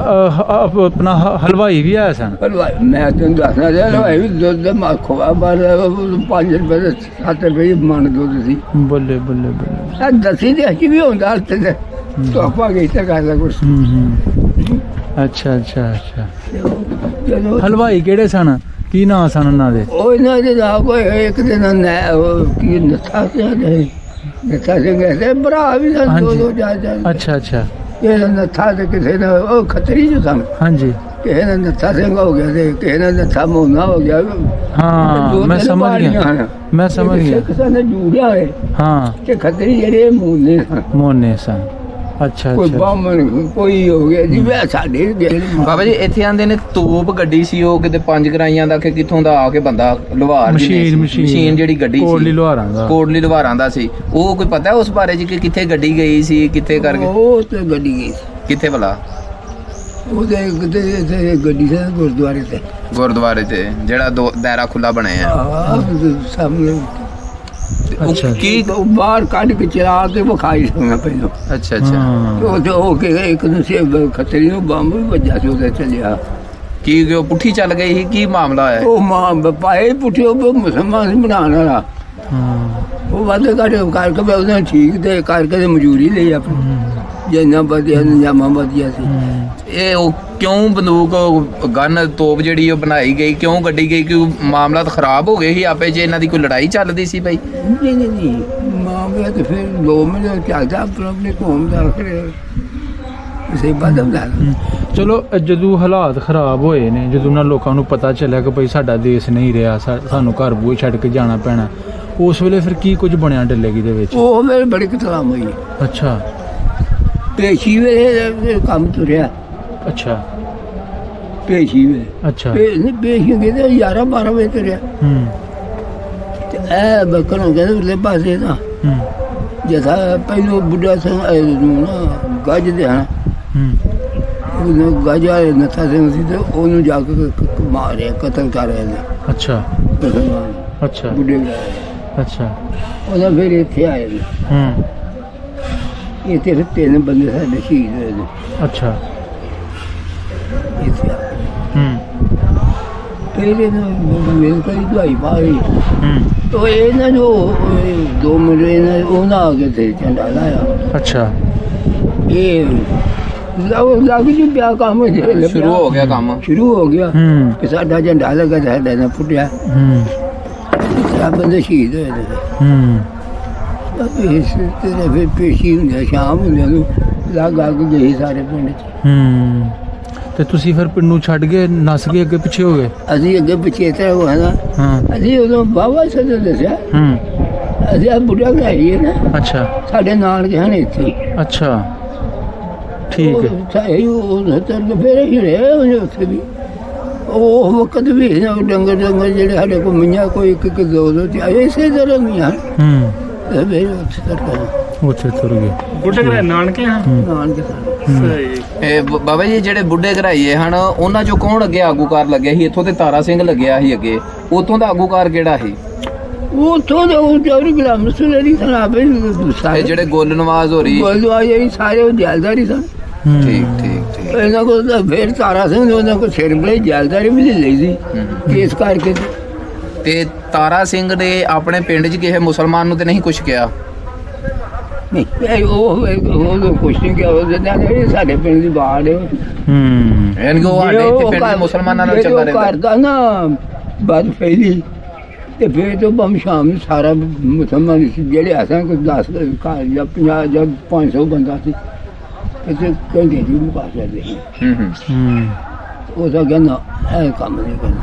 Speaker 3: ਆਪਣਾ ਹਲਵਾਈ ਵੀ ਆਇਆ ਸਨ
Speaker 2: ਮੈਂ ਤੈਨੂੰ ਦੱਸਣਾ ਰਿਹਾ ਹਲਵਾਈ ਵੀ ਦੁੱਧ ਦਾ ਖੋਆ ਮਾਰਦਾ 5 ਰੁਪਏ ਦੇ 7 ਰੁਪਏ ਮਣ ਦੁੱਧ ਸੀ
Speaker 3: ਬੱਲੇ ਬੱਲੇ ਬੱਲੇ
Speaker 2: ਦੱਸੀ ਤੇ ਅਸੀਂ ਵੀ ਹੁੰਦਾ ਤੇ ਤੋਪਾ ਗਈ ਤਾਂ ਕਰਦਾ ਕੁਛ
Speaker 3: ਅੱਛਾ ਅੱਛਾ ਅੱਛਾ ਹਲਵਾਈ ਕਿਹੜੇ ਸਨ ਕੀ ਨਾਂ ਸਨ ਉਹਨਾਂ ਦੇ
Speaker 2: ਉਹ ਇਹਨਾਂ ਦੇ ਨਾਲ ਕੋਈ ਇੱਕ ਦਿਨ ਕੀ ਨੱਥਾ ਸਿੰਘ ਐਸੇ ਭਰਾ ਵੀ ਸਨ ਦੋ ਜਾ
Speaker 3: ਅੱਛਾ ਅੱਛਾ
Speaker 2: ਇਹ ਨੱਥਾ ਤੇ ਕਿਸੇ ਨੇ ਉਹ ਖੱਤਰੀ ਜੋ ਸਨ
Speaker 3: ਹਾਂਜੀ
Speaker 2: ਕਿਸੇ ਨੇ ਨੱਥਾ ਸਿੰਘ ਹੋ ਗਿਆ ਤੇ ਕਿਸੇ ਨੇ ਨੱਥਾ ਮੋਨਾ ਹੋ ਗਿਆ
Speaker 3: ਹਾਂ ਮੈਂ ਸਮਝ ਗਿਆ
Speaker 2: ਕਿਸੇ ਨੇ ਜੂੜਿਆ ਹੈ
Speaker 3: ਹਾਂ
Speaker 2: ਤੇ ਖੱਤਰੀ ਜਿਹੜੇ ਮੋਨੇ ਸਨ
Speaker 3: ਅੱਛਾ
Speaker 2: ਕੋਈ ਬਾਮਣ ਕੋਈ ਹੋ ਗਿਆ ਜਿਵੇਂ ਸਾਡੇ
Speaker 1: ਬਾਬਾ ਜੀ ਇੱਥੇ ਆਂਦੇ ਨੇ ਤੋਪ ਗੱਡੀ ਸੀ ਉਹ ਕਿਤੇ 5 ਗਰਾਈਆਂ ਦਾ ਕਿ ਕਿੱਥੋਂ ਦਾ ਆ ਕੇ ਬੰਦਾ ਲੁਹਾਰ ਮਸ਼ੀਨ ਜਿਹੜੀ ਗੱਡੀ ਸੀ ਕੋਟਲੀ ਲੁਹਾਰਾਂ ਦਾ ਸੀ ਉਹ ਕੋਈ ਪਤਾ ਉਸ ਬਾਰੇ ਜੀ ਕਿ ਕਿੱਥੇ ਗੱਡੀ ਗਈ ਸੀ ਕਿੱਥੇ ਕਰਕੇ
Speaker 2: ਉਹ ਤੇ ਗੱਡੀ ਗਈ
Speaker 1: ਕਿੱਥੇ ਭਲਾ
Speaker 2: ਉਹਦੇ ਗੱਡੀ ਸੀ ਗੁਰਦੁਆਰੇ ਤੇ ਜਿਹੜਾ ਦਾਇਰਾ ਖੁੱਲਾ ਬਣਿਆ ਸਾਹਮਣੇ
Speaker 3: ਅੱਛਾ
Speaker 1: ਕੀ
Speaker 2: ਬਾਹਰ ਕੱਢ ਕੇ ਚਲਾ ਕੇ ਵਿਖਾਈ ਸੁਣਾ ਪਹਿਲਾਂ
Speaker 1: ਅੱਛਾ ਅੱਛਾ
Speaker 2: ਉਹ ਕਿ ਇੱਕ ਦੂਸਰੇ ਖੱਤਰੀ ਨੂੰ ਬੰਬ ਵੀ ਵੱਜਾ ਸੀ ਉਹਦੇ ਚੱਲਿਆ
Speaker 1: ਕੀ ਉਹ ਪੁੱਠੀ ਚੱਲ ਗਈ ਸੀ ਕੀ ਮਾਮਲਾ ਹੋਇਆ
Speaker 2: ਉਹ ਮਾਂ ਪਾਏ ਪੁੱਠੇ ਉਹ ਮੁਸਲਮਾਨ ਬਣਾਉਣ ਵਾਲਾ ਉਹ ਵਾਦੇ ਕਰਕੇ ਉਹਨੇ ਠੀਕ ਤੇ ਕਰਕੇ ਮਜ਼ਦੂਰੀ ਲਈ ਆਪਣੀ ਜਿੰਨਾ ਵਧੀਆ ਨਿਯਮਾਂ ਵਧੀਆ ਸੀ
Speaker 1: ਇਹ ਉਹ ਕਿਉਂ ਬੰਦੂਕ ਗਨ ਤੋਪ ਜਿਹੜੀ ਉਹ ਬਣਾਈ ਗਈ ਕਿਉਂ ਗੱਡੀ ਗਈ ਕਿਉਂ ਮਾਮਲਾ ਤਾਂ ਖਰਾਬ ਹੋ ਗਏ ਸੀ ਆਪੇ ਜੇ ਇਹਨਾਂ ਦੀ ਕੋਈ ਲੜਾਈ ਚੱਲਦੀ ਸੀ ਭਾਈ
Speaker 2: ਨਹੀਂ ਮਾਮਲਾ ਤੇ ਫਿਰ 2 ਮਹੀਨੇ ਚੱਲਦਾ ਆਪਣੇ ਕੌਮ ਦਾ ਆਖਰੇ ਕਿਸੇ ਬਦਲ ਦਾ
Speaker 3: ਚਲੋ ਜਦੋਂ ਹਾਲਾਤ ਖਰਾਬ ਹੋਏ ਨੇ, ਜਦੋਂ ਉਹਨਾਂ ਲੋਕਾਂ ਨੂੰ ਪਤਾ ਚੱਲਿਆ ਕਿ ਭਈ ਸਾਡਾ ਦੇਸ਼ ਨਹੀਂ ਰਿਹਾ, ਸਾਨੂੰ ਘਰ ਬੂਹੇ ਛੱਡ ਕੇ ਜਾਣਾ ਪੈਣਾ, ਉਸ ਵੇਲੇ ਫਿਰ ਕੀ ਕੁਝ ਬਣਿਆ ਡੱਲੇਗੀ ਦੇ ਵਿੱਚ?
Speaker 2: ਉਹ ਮੇਰੇ ਬੜੀ ਕਤਲਾਮ ਹੋਈ।
Speaker 3: ਅੱਛਾ
Speaker 2: ਪੇਸ਼ੀ ਵੇਲੇ ਕੰਮ ਤੁਰਿਆ।
Speaker 3: ਅੱਛਾ
Speaker 2: ਪੇਸ਼ੀ ਵੇਲੇ
Speaker 3: ਅੱਛਾ
Speaker 2: ਪੇਸ਼ੀ ਕਿਤੇ 11-12 ਵਜੇ ਤੁਰਿਆ। ਤੇ ਇਹ ਬੱਕਰੋਂ ਕਹਿੰਦੇ ਉਰਲੇ ਪਾਸੇ ਨਾ ਜਿਹਾ ਪਹਿਲੋਂ ਬੁੱਢਾ ਸਿੰਘ ਨੂੰ ਨਾ ਗੱਜ ਦੇ ਹਨ, ਉਹਨੂੰ ਗੱਜ ਵਾਲੇ ਨੱਥਾ ਸਿੰਘ ਸੀ ਤੇ ਉਹਨੂੰ ਜਾ ਕੇ ਮਾਰਿਆ, ਕਤਲ ਕਰ ਰਹੇ ਨੇ।
Speaker 3: ਅੱਛਾ ਅੱਛਾ
Speaker 2: ਬੁੱਢੇ
Speaker 3: ਅੱਛਾ
Speaker 2: ਉਹਦਾ ਫਿਰ ਇੱਥੇ ਆਏ ਨੇ। ਇੱਥੇ ਫਿਰ 3 ਬੰਦੇ ਸਾਡੇ ਸ਼ਹੀਦ ਹੋਏ ਨੇ।
Speaker 3: ਅੱਛਾ
Speaker 2: ਇੱਥੇ ਫਿਰ ਇਹਨਾਂ ਮੇਰੇ ਕੋਲ ਦਵਾਈ ਪਾਈ ਤੋ ਇਹਨਾਂ ਨੂੰ 2 ਮਹੀਨੇ ਉਹਨਾਂ ਆ ਕੇ ਤੇ ਝੰਡਾ ਲਾਇਆ।
Speaker 3: ਅੱਛਾ
Speaker 2: ਇਹ ਲੱਗ ਜੀ ਪਿਆ ਕੰਮ
Speaker 1: ਸ਼ੁਰੂ ਹੋ ਗਿਆ ਕੰਮ,
Speaker 2: ਸ਼ੁਰੂ ਹੋ ਗਿਆ ਕਿ ਸਾਡਾ ਝੰਡਾ ਲੱਗਾ ਸਾਡਾ ਨਾ ਫੁੱਟਿਆ। ਸਭ ਬੰਦੇ ਸ਼ਹੀਦ ਹੋਏ ਨੇ। ਇਸ ਤਰ੍ਹਾਂ ਫਿਰ ਪੇਸ਼ੀ ਹੁੰਦੀ ਸ਼ਾਮ ਹੁੰਦੀ ਨੂੰ ਲੱਗ ਅੱਗ ਗਈ ਸਾਰੇ ਪਿੰਡ 'ਚ।
Speaker 3: ਤੇ ਤੁਸੀਂ ਫਿਰ ਪਿੰਡ ਨੂੰ ਛੱਡ ਕੇ ਨੱਸ ਕੇ ਅੱਗੇ ਪਿੱਛੇ ਹੋ ਗਏ?
Speaker 2: ਅਸੀਂ ਅੱਗੇ ਪਿੱਛੇ ਤੇ ਹੋਇਆ ਨਾ। ਅਸੀਂ ਉਦੋਂ ਬਾਬਾ ਸਦ ਦੱਸਿਆ ਅਸੀਂ ਆ ਬੁੱਢਾ ਘਰਾਈ ਹੈ ਨਾ।
Speaker 3: ਅੱਛਾ
Speaker 2: ਸਾਡੇ ਨਾਨਕੇ ਹਨ ਇੱਥੇ।
Speaker 3: ਅੱਛਾ ਠੀਕ ਹੈ।
Speaker 2: ਫਿਰ ਅਸੀਂ ਰਹੇ ਉੱਥੇ ਵੀ ਉਹ ਵਕਤ ਵੀ ਡੰਗਰ ਜਿਹੜੇ ਸਾਡੇ ਕੋਲ ਮੀਆਂ ਕੋਈ 1-2 ਤੇ ਇਸੇ ਤਰ੍ਹਾਂ ਵੀ ਹਨ।
Speaker 3: ਉੱਥੇ ਤੁਰ ਗਏ
Speaker 4: ਬੁੱਢੇ ਘਰੇ ਨਾਨਕੇ ਹਨ।
Speaker 2: ਨਾਨਕੇ
Speaker 1: ਇਹ ਬਾਬਾ ਜੀ ਜਿਹੜੇ ਬੁੱਢੇ ਘਰਾਈਏ ਹਨ ਉਹਨਾਂ ਚੋਂ ਕੌਣ ਅੱਗੇ ਆਗੂਕਾਰ ਲੱਗਿਆ ਸੀ? ਇੱਥੋਂ ਤੇ ਤਾਰਾ ਸਿੰਘ ਲੱਗਿਆ ਸੀ ਅੱਗੇ, ਉਤੋਂ ਦਾ ਆਗੂਕਾਰ ਕਿਹੜਾ ਸੀ?
Speaker 2: ਉੱਥੋਂ ਦੇ ਉਹ ਚੌਧਰੀ ਗੁਲਾਮ ਰਸੂਲ ਅਲੀ ਸਨ ਆਪੇ
Speaker 1: ਇਹ ਜਿਹੜੇ ਗੁੱਲ ਨਵਾਜ਼ ਹੋ ਰਹੀ
Speaker 2: ਸਾਰੇ ਉਹ ਜੈਲਦਾਰੀ ਸਨ।
Speaker 1: ਠੀਕ ਠੀਕ ਠੀਕ।
Speaker 2: ਇਹਨਾਂ ਕੋਲ ਤਾਂ ਫਿਰ ਤਾਰਾ ਸਿੰਘ ਉਹਨਾਂ ਕੋਲ ਸਿਰ ਬਲੇ ਜੈਲਦਾਰੀ ਵੀ ਲੈ ਲਈ ਸੀ ਕੇਸ ਕਰਕੇ।
Speaker 1: ਤੇ ਤਾਰਾ ਸਿੰਘ ਨੇ ਆਪਣੇ ਪਿੰਡ 'ਚ ਕਿਸੇ ਮੁਸਲਮਾਨ ਨੂੰ ਤੇ ਨਹੀਂ ਕੁਛ ਕਿਹਾ?
Speaker 2: ਨਹੀਂ ਉਹ ਕੁਛ ਨਹੀਂ ਕਿਹਾ। ਉਹ ਸਾਡੇ ਪਿੰਡ ਦੀ ਬਾੜ ਹੈ।
Speaker 1: ਯਾਨੀ ਕਿ ਉਹ ਸਾਡੇ ਇੱਥੇ ਪਿੰਡ ਦੇ ਮੁਸਲਮਾਨਾਂ ਨਾਲ ਚੱਲਦਾ ਰਹਿੰਦਾ
Speaker 2: ਕਰਦਾ ਨਾ ਬਾਤ ਫੈਲੀ ਤੇ ਫਿਰ ਤੋਂ ਬਮ ਸ਼ਾਮ ਨੂੰ ਸਾਰਾ ਮੁਸਲਮਾਨ ਜਿਹੜੇ ਆਸਾਂ ਕੋਈ 10 ਘਰ ਜਾਂ 50 ਜਾਂ 500 ਬੰਦਾ ਸੀ ਤੇ ਕਹਿੰਦੇ ਜੀ ਨੂੰ ਪਾਸ ਕਰਦੇ। ਉਹ ਤਾਂ ਕਹਿੰਦਾ ਇਹ ਕੰਮ ਨਹੀਂ ਕਰਨਾ,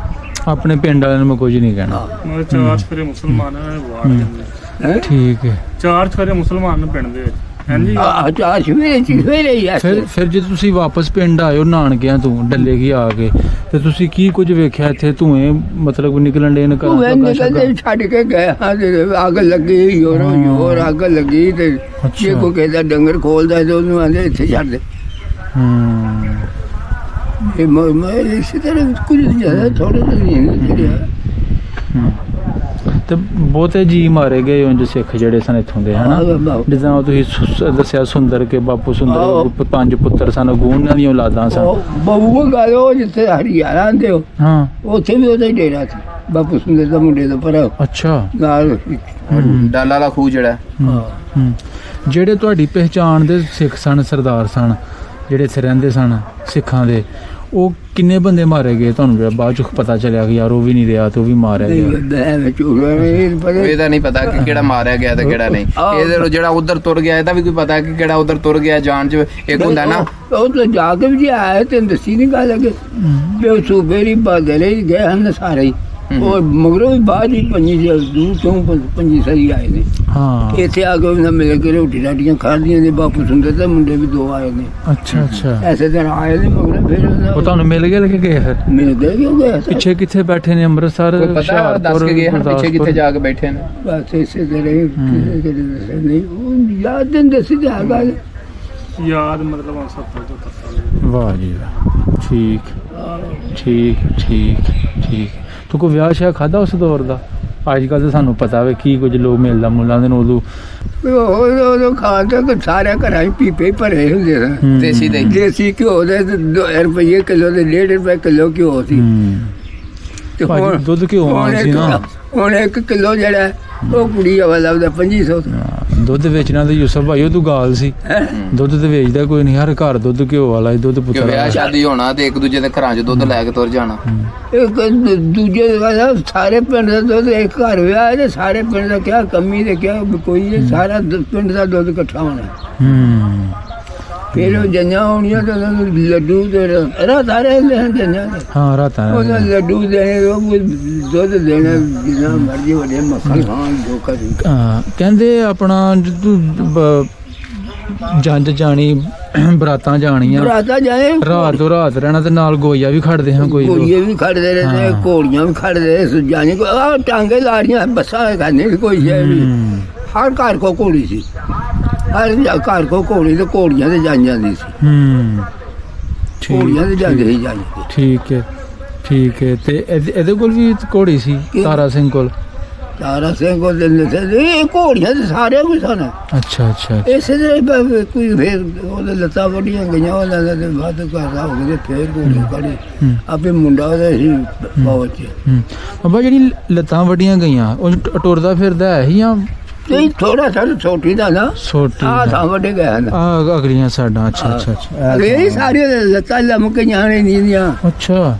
Speaker 3: ਆਪਣੇ ਪਿੰਡ ਵਾਲਿਆਂ ਨੂੰ ਮੈਂ ਕੁਝ ਨਹੀਂ ਕਹਿਣਾ।
Speaker 4: 4 ਫੇਰੇ ਮੁਸਲਮਾਨ ਵਾੜ ਜਾਂਦੇ।
Speaker 3: ਠੀਕ ਹੈ।
Speaker 4: 4 ਫੇਰੇ ਮੁਸਲਮਾਨ ਨੂੰ ਪਿੰਡ ਦੇ ਵਿੱਚ। ਹਾਂਜੀ
Speaker 2: ਚਾਰ ਸਵੇਰੇ ਹੀ ਆ।
Speaker 3: ਫਿਰ ਜੇ ਤੁਸੀਂ ਵਾਪਸ ਪਿੰਡ ਆਇਓ ਨਾਨਕਿਆਂ ਤੋਂ ਡੱਲੇ ਕੀ ਆ ਕੇ ਤੇ ਤੁਸੀਂ ਕੀ ਕੁਝ ਵੇਖਿਆ ਇੱਥੇ? ਧੂਏ ਮਤਲਬ ਨਿਕਲਣ ਦੇ ਨੇ
Speaker 2: ਨਿਕਲਦੇ ਛੱਡ ਕੇ ਗਏ ਹਾਂ। ਅੱਗ ਲੱਗੀ ਹੋਰ ਅੱਗ ਲੱਗੀ ਤੇ ਜੇ ਕੋਈ ਕਹਿੰਦਾ ਡੰਗਰ ਖੋਲਦਾ ਤੇ ਉਹਨੂੰ ਆਂਦੇ ਇੱਥੇ ਛੱਡ ਦੇ। ਮੈਂ ਇਸੇ ਤਰ੍ਹਾਂ ਕੁਝ ਜ਼ਿਆਦਾ ਥੋੜੇ ਨਹੀਂ।
Speaker 3: ਤੇ ਬਹੁਤੇ ਜੀ ਮਾਰੇ ਗਏ ਉਂਝ ਸਿੱਖ ਜਿਹੜੇ ਸਨ ਇੱਥੋਂ ਦੇ ਹਨਾ, ਜਿੱਦਾਂ ਤੁਸੀਂ ਦੱਸਿਆ ਸੁੰਦਰ ਕੇ ਬਾਪੂ ਸੁੰਦਰ 5 ਪੁੱਤਰ ਸਨ, ਗੂਣਾਂ ਦੀਆਂ ਔਲਾਦਾਂ ਸਨ।
Speaker 2: ਬਾਬੂ ਗੱਲ ਉਹ ਜਿੱਥੇ ਹਰਿਆਣਾ ਆਂਦੇ ਹੋ
Speaker 3: ਹਾਂ
Speaker 2: ਉੱਥੇ ਵੀ ਉਹਦਾ ਹੀ ਡੇਰਾ ਸੀ ਬਾਪੂ ਸੁੰਦਰ ਦਾ ਮੁੰਡੇ ਦਾ ਪਰ।
Speaker 3: ਅੱਛਾ
Speaker 2: ਨਾਲ
Speaker 1: ਡਾਲਾ ਵਾਲਾ ਖੂਹ ਜਿਹੜਾ
Speaker 3: ਜਿਹੜੇ ਤੁਹਾਡੀ ਪਹਿਚਾਣ ਦੇ ਸਿੱਖ ਸਨ, ਸਰਦਾਰ ਸਨ ਜਿਹੜੇ ਇੱਥੇ ਰਹਿੰਦੇ ਸਨ ਸਿੱਖਾਂ ਦੇ, ਉਹ ਕਿੰਨੇ ਬੰਦੇ ਮਾਰੇ ਗਏ ਤੁਹਾਨੂੰ ਜਿਹੜਾ ਬਾਅਦ ਚ ਪਤਾ ਚੱਲਿਆ ਕਿ ਯਾਰ ਉਹ ਵੀ ਨਹੀਂ ਰਿਹਾ ਤੇ ਉਹ ਵੀ ਮਾਰਿਆ ਗਿਆ?
Speaker 1: ਇਹਦਾ ਨਹੀਂ ਪਤਾ ਕਿ ਕਿਹੜਾ ਮਾਰਿਆ ਗਿਆ ਤੇ ਕਿਹੜਾ ਨਹੀਂ। ਇਹਦੇ ਜਿਹੜਾ ਉਧਰ ਤੁਰ ਗਿਆ ਇਹਦਾ ਵੀ ਕੋਈ ਪਤਾ ਕਿ ਕਿਹੜਾ ਉਧਰ ਤੁਰ ਗਿਆ? ਜਾਣ ਚ ਇੱਕ ਹੁੰਦਾ ਨਾ
Speaker 2: ਉਹ ਤਾਂ ਜਾ ਕੇ ਵੀ ਆਇਆ ਤੈਨੂੰ ਦੱਸੀ ਨਹੀਂ ਗੱਲ ਅਗੇ ਵੀ ਉਹ ਸੂਬੇ ਦੀ ਬਦਲੇ ਗਏ ਹਨ ਸਾਰੇ ਹੀ। ਉਹ ਮਗਰੋਂ ਵੀ ਬਾਅਦ ਹੀ 25 ਸਹੀ ਆਏ ਨੇ।
Speaker 3: ਹਾਂ
Speaker 2: ਇੱਥੇ ਆ ਕੇ ਉਹਨਾਂ ਮਿਲ ਕੇ ਰੋਟੀ ਰਾਟੀਆਂ ਖਾਧੀਆਂ ਨੇ। ਬਾਪੂ ਸੁੰਦਰ ਦੇ ਮੁੰਡੇ ਵੀ 2 ਆਏ ਨੇ।
Speaker 3: ਅੱਛਾ ਅੱਛਾ
Speaker 2: ਐਸੇ ਦਿਨ ਆਏ ਨੇ ਮਗਰ ਫਿਰ
Speaker 3: ਉਹ ਤੁਹਾਨੂੰ ਮਿਲ ਗਏ ਕਿ ਗਏ? ਫਿਰ
Speaker 2: ਮਿਲ ਗਏ ਕਿਉਂ ਗਏ?
Speaker 3: ਪਿੱਛੇ ਕਿੱਥੇ ਬੈਠੇ ਨੇ? ਅੰਮ੍ਰਿਤਸਰ
Speaker 1: ਪਤਾ ਦੱਸ ਕੇ ਗਏ ਹਨ ਪਿੱਛੇ ਕਿੱਥੇ ਜਾ ਕੇ ਬੈਠੇ ਨੇ?
Speaker 2: ਬਸ ਇਸੇ ਤਰ੍ਹਾਂ ਨਹੀਂ ਉਹ ਯਾਦ ਦਿਨ ਦੱਸੀ ਤੇ ਆ ਗੱਲ
Speaker 4: ਯਾਦ ਮਤਲਬ 70
Speaker 3: ਵਾਹ ਜੀ ਵਾਹ। ਠੀਕ ਠੀਕ ਠੀਕ ਠੀਕ। ਤੂੰ ਕੋਈ ਵਿਆਹ ਸ਼ਾਹ ਖਾਦਾ ਉਸ ਦੌਰ ਦਾ? ਅੱਜ ਕੱਲ ਤਾਂ ਸਾਨੂੰ ਪਤਾ ਵੇ ਕੀ ਕੁਝ ਲੋਕ ਮਿਲਦਾ ਮੁੱਲਾਂ ਦੇ ਨੂੰ
Speaker 2: ਉਦੋਂ ਖਾਣ ਤੱਕ ਸਾਰੇ ਘਰਾਂ 'ਚ ਪੀਪੇ ਭਰੇ ਹੁੰਦੇ ਸਨ ਦੇਸੀ ਘਿਓ ਦੇ 2 ਰੁਪਏ ਕਿਲੋ ਦੇ 1.5 ਰੁਪਏ ਕਿਲੋ ਘਿਓ ਸੀ। ਤੇ ਹੁਣ
Speaker 3: ਦੁੱਧ ਘਿਓ ਸੀ ਨਾ।
Speaker 2: ਹੁਣ 1 ਕਿਲੋ ਜਿਹੜਾ ਉਹ ਕੁੜੀ ਵਾਲਾ ਉਹਦਾ 2500।
Speaker 3: ਦੁੱਧ ਵੇਚਣਾ ਤੇ ਯੂਸਫ ਭਾਈ ਤੂੰ ਗਾਲ ਸੀ। ਦੁੱਧ ਤੇ ਵੇਚਦਾ ਕੋਈ ਨਹੀਂ, ਹਰ ਘਰ ਦੁੱਧ ਘਿਓ ਵਾਲਾ ਹੀ ਦੁੱਧ ਪੁੱਤਰਾ।
Speaker 1: ਵਿਆਹ ਸ਼ਾਦੀ ਹੋਣਾ ਤੇ ਇੱਕ ਦੂਜੇ ਦੇ ਘਰਾਂ 'ਚ ਦੁੱਧ ਲੈ ਕੇ ਤੁਰ ਜਾਣਾ।
Speaker 2: ਇੱਕ ਦੂਜੇ ਦਾ ਸਾਰੇ ਪਿੰਡ ਦਾ ਦੁੱਧ ਇੱਕ ਘਰ ਵਿਆਹ ਤੇ ਸਾਰੇ ਪਿੰਡ ਦਾ ਕਿਆ ਕਮੀ ਤੇ ਕਿਆ ਕੋਈ ਸਾਰਾ ਪਿੰਡ ਦਾ ਦੁੱਧ ਇਕੱਠਾ ਹੋਣਾ। ਫਿਰ ਉਹ ਜੰਨਾਂ ਹੋਣੀਆਂ ਤੇ ਉਹਨਾਂ ਨੂੰ ਲੱਡੂ ਤੇ ਰਾਤ ਆ ਰਹੇ ਲੈਣ ਜੰਨਾਂ ਦੇ
Speaker 3: ਹਾਂ ਰਾਤਾਂ
Speaker 2: ਉਹਨਾਂ ਲੱਡੂ ਦੇਣੇ ਉਹ ਦੁੱਧ ਦੇਣਾ ਜਿੰਨਾ ਮਰਜ਼ੀ ਵੱਡੇ ਮੱਖਣ ਖਾਣ ਜੋ ਕਰੀ
Speaker 3: ਕਹਿੰਦੇ ਆਪਣਾ ਜੰਜ ਜਾਣੀ ਬਰਾਤਾਂ ਜਾਣੀਆਂ
Speaker 2: ਰਾਤਾ ਜਾਏ
Speaker 3: ਰਾਤ ਤੋਂ ਰਾਤ ਰਹਿਣਾ ਤੇ ਨਾਲ ਗੋਈਆ ਵੀ ਖੜਦੇ ਹਾਂ ਕੋਈ
Speaker 2: ਘੋੜੀਆਂ ਵੀ ਖੜਦੇ ਰਹੇ ਘੋੜੀਆਂ ਵੀ ਖੜਦੇ ਸੁਜਾਨੀ ਆ ਟਾਂਗੇ ਲਾੜੀਆਂ ਬੱਸਾਂ ਕਰਨੇ ਕੋਈ ਸ਼ੈ ਵੀ ਹਰ ਘਰ ਕੋ ਘੋੜੀ ਸੀ ਹਰ ਘਰ ਕੋ ਘੋੜੀ ਤੇ ਘੋੜੀਆਂ ਤੇ ਜਾਂ ਜਾਂਦੀ ਸੀ ਘੋੜੀਆਂ ਤੇ ਜਾਂਦੇ ਸੀ ਜਾਂਦੇ
Speaker 3: ਠੀਕ ਹੈ ਤੇ ਇਹਦੇ ਕੋਲ ਵੀ ਘੋੜੀ ਸੀ ਤਾਰਾ ਸਿੰਘ ਕੋਲ
Speaker 2: ਤਾਰਾ ਸਿੰਘ ਕੋਲ ਇਹ ਘੋੜੀਆਂ ਤੇ ਸਾਰੇ ਕੋਈ ਸਨ
Speaker 3: ਅੱਛਾ
Speaker 2: ਇਸੇ ਦੇ ਕੋਈ ਫੇਰ ਉਹਦੇ ਲੱਤਾਂ ਵੱਡੀਆਂ ਗਈਆਂ ਉਹਨਾਂ ਦੇ ਵੱਧ ਕਰਦਾ ਹੋ ਗਏ ਫੇਰ ਘੋੜੀ ਖੜੀ ਆਪੇ ਮੁੰਡਾ ਉਹਦਾ ਸੀ ਬਹੁਤ ਚ
Speaker 3: ਬਾਬਾ ਜਿਹੜੀ ਲੱਤਾਂ ਵੱਡੀਆਂ ਗਈਆਂ ਉਹ ਟੁਰਦਾ ਫਿਰਦਾ ਹੈ ਜਾਂ
Speaker 2: ਨਹੀਂ ਥੋੜਾ ਸਾ ਛੋਟੀ ਦਾ ਨਾ
Speaker 3: ਛੋਟੀ
Speaker 2: ਆ ਤਾਂ ਵੱਡੇ ਗਿਆ ਨਾ
Speaker 3: ਆ ਅਗਲੀਆਂ ਸਾਡਾ ਅੱਛਾ
Speaker 2: ਇਹ ਸਾਰੇ ਲੱਤਾਂ ਲਮਕ ਜਾਣੇ ਨੀਆਂ
Speaker 3: ਅੱਛਾ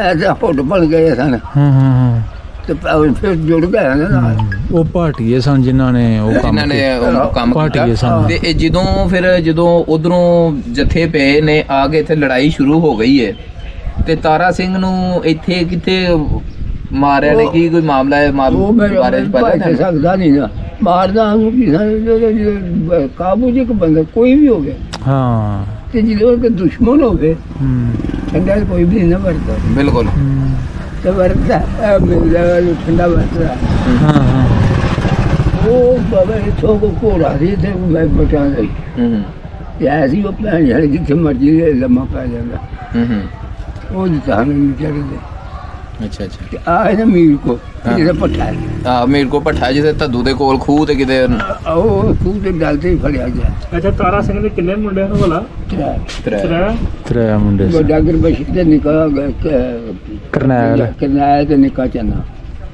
Speaker 2: ਐਸਾ ਫੁੱਟ ਬਣ ਗਏ ਸਨ
Speaker 3: ਹਾਂ
Speaker 2: ਤੇ ਫਿਰ ਜੁੜ ਗਏ ਨਾ
Speaker 3: ਉਹ ਪਾਰਟੀਏ ਸਨ ਜਿਨ੍ਹਾਂ ਨੇ ਉਹ ਕੰਮ
Speaker 1: ਪਾਰਟੀਏ ਸਨ ਤੇ ਇਹ ਜਦੋਂ ਉਧਰੋਂ ਜਥੇ ਪਏ ਨੇ ਆ ਕੇ ਇੱਥੇ ਲੜਾਈ ਸ਼ੁਰੂ ਹੋ ਗਈ ਹੈ ਤੇ ਤਾਰਾ ਸਿੰਘ ਨੂੰ ਇੱਥੇ ਕਿਤੇ ਮਾਰਿਆ ਨੇ ਕੀ ਕੋਈ ਮਾਮਲਾ ਹੈ ਬਾਰੇ ਪਤਾ ਨਹੀਂ
Speaker 2: ਸਕਦਾ ਨਹੀਂ ਨਾ ਮਾਰਦਾ ਨੂੰ ਕਿਸੇ ਕਾਬੂ ਚ ਬੰਦਾ ਕੋਈ ਵੀ ਹੋ ਗਿਆ
Speaker 3: ਹਾਂ
Speaker 2: ਤੇ ਜਦੋਂ ਕਿ ਦੁਸ਼ਮਣ ਹੋਵੇ ਠੰਡਾ ਕੋਈ ਵੀ ਨਾ ਵਰਤਦਾ
Speaker 1: ਬਿਲਕੁਲ
Speaker 2: ਤੇ ਵਰਤਦਾ ਮਿਲਦਾ ਠੰਡਾ ਵਰਤਦਾ
Speaker 3: ਹਾਂ
Speaker 2: ਉਹ ਬਾਬਾ ਇਥੋਂ ਕੋ ਕੋੜਾ ਸੀ ਤੇ ਮੈਂ ਬਚਾ ਲਈ ਐਸੀ ਉਹ ਭੈਣ ਜਿਹੜੀ ਜਿੱਥੇ ਮਰਜੀ ਲੰਮਾ ਪੈ ਜਾਂਦਾ ਉਹ ਜਿੱਤਾਂ ਨਹੀਂ ਚੜਦੇ
Speaker 1: ਅੱਛਾ
Speaker 2: ਤੇ ਆ ਇਹਦਾ ਮੀਰ ਕੋ ਜਿਹਦਾ ਪੱਠਾ ਹੈ
Speaker 1: ਆ ਮੀਰ ਕੋ ਪੱਠਾ ਜਿੱਥੇ ਧੱਦੂ ਦੇ ਕੋਲ ਖੂਹ ਤੇ ਕਿਤੇ
Speaker 2: ਉਹ ਖੂਹ ਤੇ ਡਲਦੇ ਹੀ ਫੜਿਆ ਗਿਆ
Speaker 4: ਅੱਛਾ ਤਾਰਾ ਸਿੰਘ ਦੇ ਕਿੰਨੇ ਮੁੰਡੇ ਹਨ ਭਲਾ
Speaker 3: ਤਰੇ ਮੁੰਡੇ
Speaker 2: ਵੱਡਾ ਗੁਰਬਖਸ਼ ਤੇ ਨਿਕਾ
Speaker 3: ਕਰਨੈਲ
Speaker 2: ਤੇ ਨਿਕਾ ਚੰਨਾ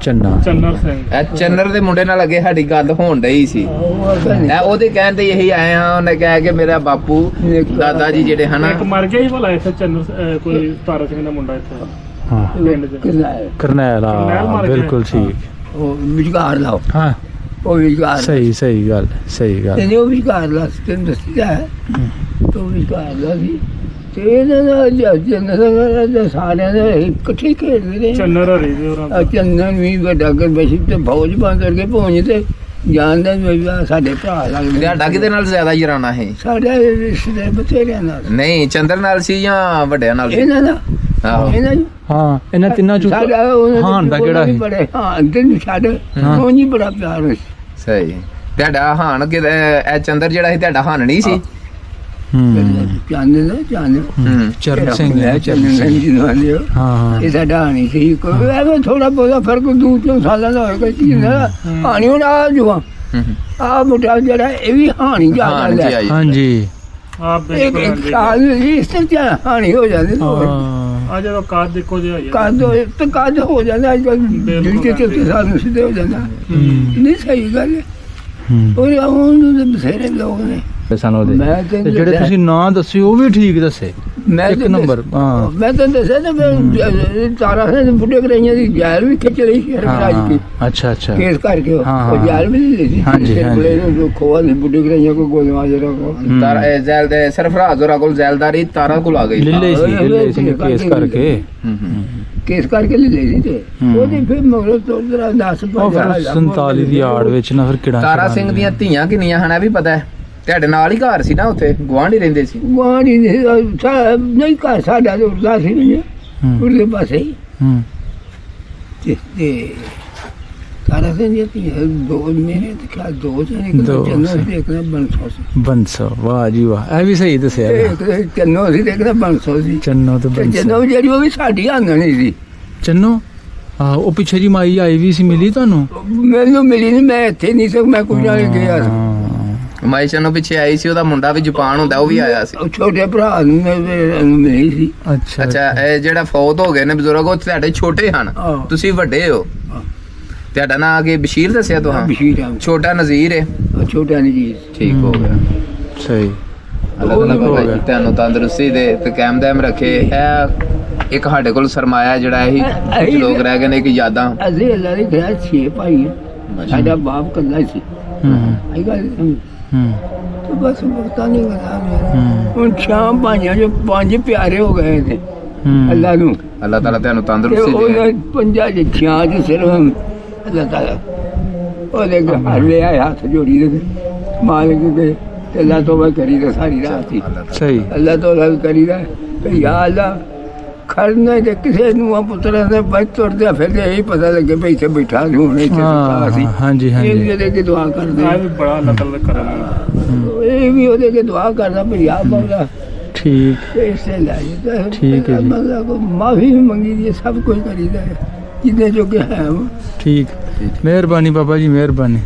Speaker 4: ਚੰਨਰ
Speaker 1: ਚੰਨਰ ਦੇ ਮੁੰਡੇ ਨਾਲ ਅੱਗੇ ਸਾਡੀ ਗੱਲ ਹੋਣ ਡਈ ਸੀ ਉਹਦੇ ਕਹਿਣ ਤੇ ਇਹੀ ਆਏ ਆ ਉਹਨੇ ਕਿਹਾ ਕਿ ਮੇਰਾ ਬਾਪੂ ਦਾਦਾ ਜੀ ਜਿਹੜੇ ਹਨਾ
Speaker 4: ਇੱਕ ਮਰ ਗਿਆ ਹੀ ਭਲਾ ਇੱਥੇ ਚੰਨਰ ਕੋਈ ਤਾਰਾ ਸਿੰਘ ਦਾ ਮੁੰਡਾ ਇੱਥੇ
Speaker 3: ਕਰਨੈਲ ਬਿਲਕੁਲ ਠੀਕ
Speaker 2: ਉਹ ਵਿਚਕਾਰ ਲਾਓ
Speaker 3: ਹਾਂ
Speaker 2: ਉਹ ਵਿਚਕਾਰ
Speaker 3: ਸਹੀ ਗੱਲ
Speaker 2: ਤੇ ਉਹ ਵਿਚਕਾਰ ਲਾ ਤੈਨੂੰ ਦੱਸਿਆ ਹੈ ਉਹ ਵਿਚਕਾਰ ਲਾ ਸੀ ਤੇ ਇਹਨਾਂ ਦਾ ਸਾਰਿਆਂ ਦੇ ਇਕੱਠੇ ਖੇਡਦੇ ਨੇ
Speaker 4: ਚੰਨਰ ਹਰੀ ਦੇ ਉਹਨਾਂ
Speaker 2: ਚੰਨਨ ਵੀ ਵੱਡਾ ਗੁਰਬਖਸ਼ ਤੇ ਫੌਜ ਬੰਦ ਕਰਕੇ ਪਹੁੰਚ ਤੇ ਜਾਣਦੇ ਵੀ ਸਾਡੇ ਭਰਾ ਲੱਗਦੇ
Speaker 1: ਤੁਹਾਡਾ ਕਿਹਦੇ ਨਾਲ ਜ਼ਿਆਦਾ ਯਾਰਾਨਾ ਹੈ
Speaker 2: ਸਾਡੇ ਰਿਸ਼ਤੇ ਬਥੇਰਿਆਂ ਨਾਲ
Speaker 1: ਨਹੀਂ ਚੰਦਰ ਨਾਲ ਸੀ ਜਾਂ ਵੱਡਿਆਂ ਨਾਲ
Speaker 2: ਇਹਨਾਂ ਦਾ
Speaker 3: ਹਾਂ ਇਹਨਾਂ ਤਿੰਨਾਂ ਚੋਂ ਹਾਂ ਦਾ ਕਿਹੜਾ ਸੀ
Speaker 2: ਹਾਂ ਦਿਨ ਛੱਡ ਉਹ ਨਹੀਂ ਬੜਾ ਪਿਆਰ ਹੋਈ
Speaker 1: ਸਹੀ ਤੁਹਾਡਾ ਹਾਨ ਕਿ ਇਹ ਚੰਦਰ ਜਿਹੜਾ ਸੀ ਤੁਹਾਡਾ ਹਾਨ ਨਹੀਂ ਸੀ
Speaker 3: ਚਰਨ ਸਿੰਘ
Speaker 2: ਇਹ ਸਾਡਾ ਨਹੀਂ ਸੀ ਕੋਈ ਐਵੇਂ ਥੋੜਾ ਬਹੁਤਾ ਫਰਕ 2-3 ਸਾਲਾਂ ਦਾ ਹੋਏਗਾ ਕੀ ਹਾਣੀ ਹੁਣ ਆ ਜੁਆ ਆ ਮੁੰਡਾ ਜਿਹੜਾ ਇਹ ਵੀ ਹਾਣੀ ਜਾ ਜਾਂਦਾ
Speaker 3: ਹਾਂਜੀ
Speaker 2: ਇੱਕ ਸਾਲ ਇਸ ਤੇ ਹਾਣੀ ਹੋ ਜਾਂਦੀ
Speaker 4: ਆ ਜਦੋਂ ਕਾਦ ਦੇਖੋ ਜੇ ਹੋਈ
Speaker 2: ਕਾਦ ਹੋ ਜਾਂਦਾ ਅੱਜ ਕੱਲ ਦਿਲ ਤੇ ਸਾਨੂੰ ਸਿੱਧੇ ਹੋ ਜਾਂਦਾ ਨਹੀਂ ਸਹੀ ਗੱਲ ਉਹ ਆਉਂ ਬਥੇਰੇ ਲੋਕ ਨੇ
Speaker 3: ਸਾਨੂੰ ਜਿਹੜੇ ਤੁਸੀਂ ਨਾਂ ਦੱਸੇ ਉਹ ਵੀ ਠੀਕ ਦੱਸੇ ਇੱਕ ਨੰਬਰ ਹਾਂ
Speaker 2: ਮੈਂ ਤਾਂ ਦੱਸਿਆ ਨਾ ਤਾਰਾ ਸਿੰਘ ਬੁੱਢੇ ਕਰਾਈਆਂ ਦੀ ਜੈਲ ਵੀ ਖਿੱਚ ਲਈ ਸ਼ਹਿਰ ਰਾਜ ਕੀ
Speaker 3: ਅੱਛਾ
Speaker 2: ਕੇਸ ਕਰਕੇ ਉਹ ਜੈਲ ਵੀ ਲਈ ਸੀ
Speaker 3: ਹਾਂਜੀ
Speaker 2: ਖੋਆ ਦੀ ਬੁੱਢੇ ਕਰਾਈਆਂ ਕੋ ਗੋਲੀਆਂ ਜਿਹੜਾ ਕੋ
Speaker 1: ਤਾਰਾ ਜੈਲ ਦੇ ਸਰਫਰਾਜ਼ ਹੋਰਾਂ ਕੋਲ ਜ਼ੈਲਦਾਰੀ ਤਾਰਾ ਕੋਲ ਆ ਗਈ
Speaker 3: ਲਿੱਲੇ ਸੀ ਕੇਸ ਕਰਕੇ
Speaker 2: ਕੇਸ ਕਰਕੇ ਲੈ ਲਈ ਤੇ ਉਹਦੇ ਫਿਰ ਮਗਰੋਂ ਤੋੜਾ
Speaker 3: 47 ਦੀ ਆੜ ਵਿੱਚ ਨਾ ਫਿਰ ਕਿਹੜਾ
Speaker 1: ਤਾਰਾ ਸਿੰਘ ਦੀਆਂ ਧੀਆਂ ਕਿੰਨੀਆਂ ਹਨ ਇਹ ਵੀ ਪਤਾ ਹੈ ਤੁਹਾਡੇ ਨਾਲ ਹੀ ਘਰ ਸੀ ਨਾ ਉੱਥੇ ਗੁਆਂਢੀ ਰਹਿੰਦੇ ਸੀ
Speaker 2: ਗੁਆਂਢੀ ਨਹੀਂ ਘਰ ਸਾਡਾ ਤੇ ਉਰਦਾ ਸੀ ਨਹੀਂ ਉਰਲੇ ਪਾਸੇ ਤੇ ਤਾਰਾ ਸਿੰਘ ਜੀ ਦੋ ਮੇਰੇ ਤੇ ਖਾ ਦੋ ਜਣੇ ਦੇਖਣਾ
Speaker 3: ਬੰਸੋ ਵਾਹ ਜੀ ਵਾਹ ਇਹ ਵੀ ਸਹੀ ਦੱਸਿਆ
Speaker 2: ਚੰਨੋ ਸੀ ਦੇਖਣਾ ਬੰਸੋ ਸੀ
Speaker 3: ਚੰਨੋ ਤੇ
Speaker 2: ਚੰਨੋ ਜਿਹੜੀ ਉਹ ਵੀ ਸਾਡੀ ਆਂਗਣੀ ਸੀ
Speaker 3: ਚੰਨੋ ਉਹ ਪਿੱਛੇ ਜੀ ਮਾਈ ਆਈ ਵੀ ਸੀ ਮਿਲੀ ਤੁਹਾਨੂੰ
Speaker 2: ਮੈਨੂੰ ਮਿਲੀ ਨਹੀਂ ਮੈਂ ਇੱਥੇ ਨਹੀਂ ਸੀ ਮੈਂ ਕੋਈ ਨਾਲ ਗਿਆ
Speaker 1: ਮਾਈ ਚੰਨੋ ਪਿੱਛੇ ਆਈ ਸੀ ਉਹਦਾ ਮੁੰਡਾ ਵੀ ਜਾਪਾਨ ਹੁੰਦਾ ਉਹ ਵੀ ਆਇਆ ਸੀ
Speaker 2: ਛੋਟੇ ਭਰਾ ਨੂੰ ਮਿਲੀ ਸੀ
Speaker 1: ਅੱਛਾ ਇਹ ਜਿਹੜਾ ਫੌਤ ਹੋ ਗਏ ਨੇ ਬਜ਼ੁਰਗ ਉਹ ਤੁਹਾਡੇ ਛੋਟੇ ਹਨ ਤੁਸੀਂ ਵੱਡੇ ਹੋ ਤੁਹਾਡਾ ਨਾਂ ਅੱਗੇ ਬਸ਼ੀਰ ਦੱਸਿਆ ਤੁਹਾਨੂੰ ਛੋਟਾ ਨਜ਼ੀਰ ਹੈ
Speaker 2: ਛੋਟਾ ਨਜ਼ੀਰ
Speaker 1: ਠੀਕ ਹੋ ਗਿਆ
Speaker 3: ਸਹੀ
Speaker 1: ਅੱਲਾਹ ਤੁਹਾਨੂੰ ਤੰਦਰੁਸਤੀ ਦੇ ਤੇ ਕਾਇਮ ਦਾਇਮ ਰੱਖੇ ਇਹ ਇੱਕ ਸਾਡੇ ਕੋਲ ਸਰਮਾਇਆ ਜਿਹੜਾ ਇਹ ਲੋਕ ਰਹਿ ਗਏ ਨੇ ਕਿ ਯਾਦਾਂ
Speaker 2: ਅਸੀਂ ਅੱਲਾਹ ਦੀ ਖੈਰ 6 ਭਾਈ ਸਾਡਾ ਬਾਪ ਕੱਲਾ ਸੀ ਆਈ ਗੱਲ तो बस पता नहीं लगा उन शाम भाइयों जो 5 प्यारे हो गए थे अल्लाह नू
Speaker 1: ਅੱਲਾਹ ਤਾਲਾ ਤੁਹਾਨੂੰ
Speaker 2: ਤੇ
Speaker 1: ਤੰਦਰੁਸਤੀ ਦੇ
Speaker 2: ਉਹਨੇ 5 ਜੱਖੀਆਂ ਚ ਸਿਰਫ ਅੱਲਾਹ ਤਾਲਾ ਉਹਦੇ ਹੱਲੇ ਆਏ ਹੱਥ ਜੋੜੀ ਦੇ ਮਾਲਕ ਦੇ ਤੇ ਅੱਲਾਹ ਤੋਬਾ ਕਰੀ ਦਾ ਸਾਰੀ ਰਾਤ ਹੀ
Speaker 3: ਸਹੀ
Speaker 2: ਅੱਲਾਹ ਤੋਬਾ ਕਰੀ ਦਾ ਕਿ ਯਾ ਅੱਲਾਹ ਖੜਨੇ ਦੇ ਕਿਸੇ ਨੂੰ ਆ ਪੁੱਤਰਾਂ ਦੇ ਬੱਚ ਤੁਰਦੇ ਫਿਰਦੇ ਇਹੀ ਪਤਾ ਲੱਗੇ ਵੀ ਇੱਥੇ ਬੈਠਾ ਸੀ ਹੁਣ ਇੱਥੇ ਸੁੱਤਾ ਸੀ
Speaker 3: ਹਾਂਜੀ
Speaker 2: ਇਹ
Speaker 3: ਹਾਂਜੀ
Speaker 2: ਵੀ ਉਹਦੇ ਕੇ ਦੁਆ ਕਰਦੇ
Speaker 4: ਆ ਵੀ ਬੜਾ ਅੱਲਾਹ ਤਾਲਾ ਦਾ ਕਰਮ ਹੈ।
Speaker 2: ਇਹ ਵੀ ਉਹਦੇ ਕੇ ਦੁਆ ਕਰਦਾ ਵੀ ਯਾ ਮੌਲਾ
Speaker 3: ਠੀਕ
Speaker 2: ਇਸੇ ਲਾਇ
Speaker 3: ਠੀਕ ਹੈ ਜੀ।
Speaker 2: ਮਤਲਬ ਮਾਫੀ ਵੀ ਮੰਗੀ ਦੀ ਹੈ, ਸਭ ਕੁਝ ਕਰੀਦਾ ਹੈ ਜਿੰਨੇ ਜੋ ਕਿ ਹੈ
Speaker 3: ਠੀਕ ਮਿਹਰਬਾਨੀ ਬਾਬਾ ਜੀ ਮਿਹਰਬਾਨੀ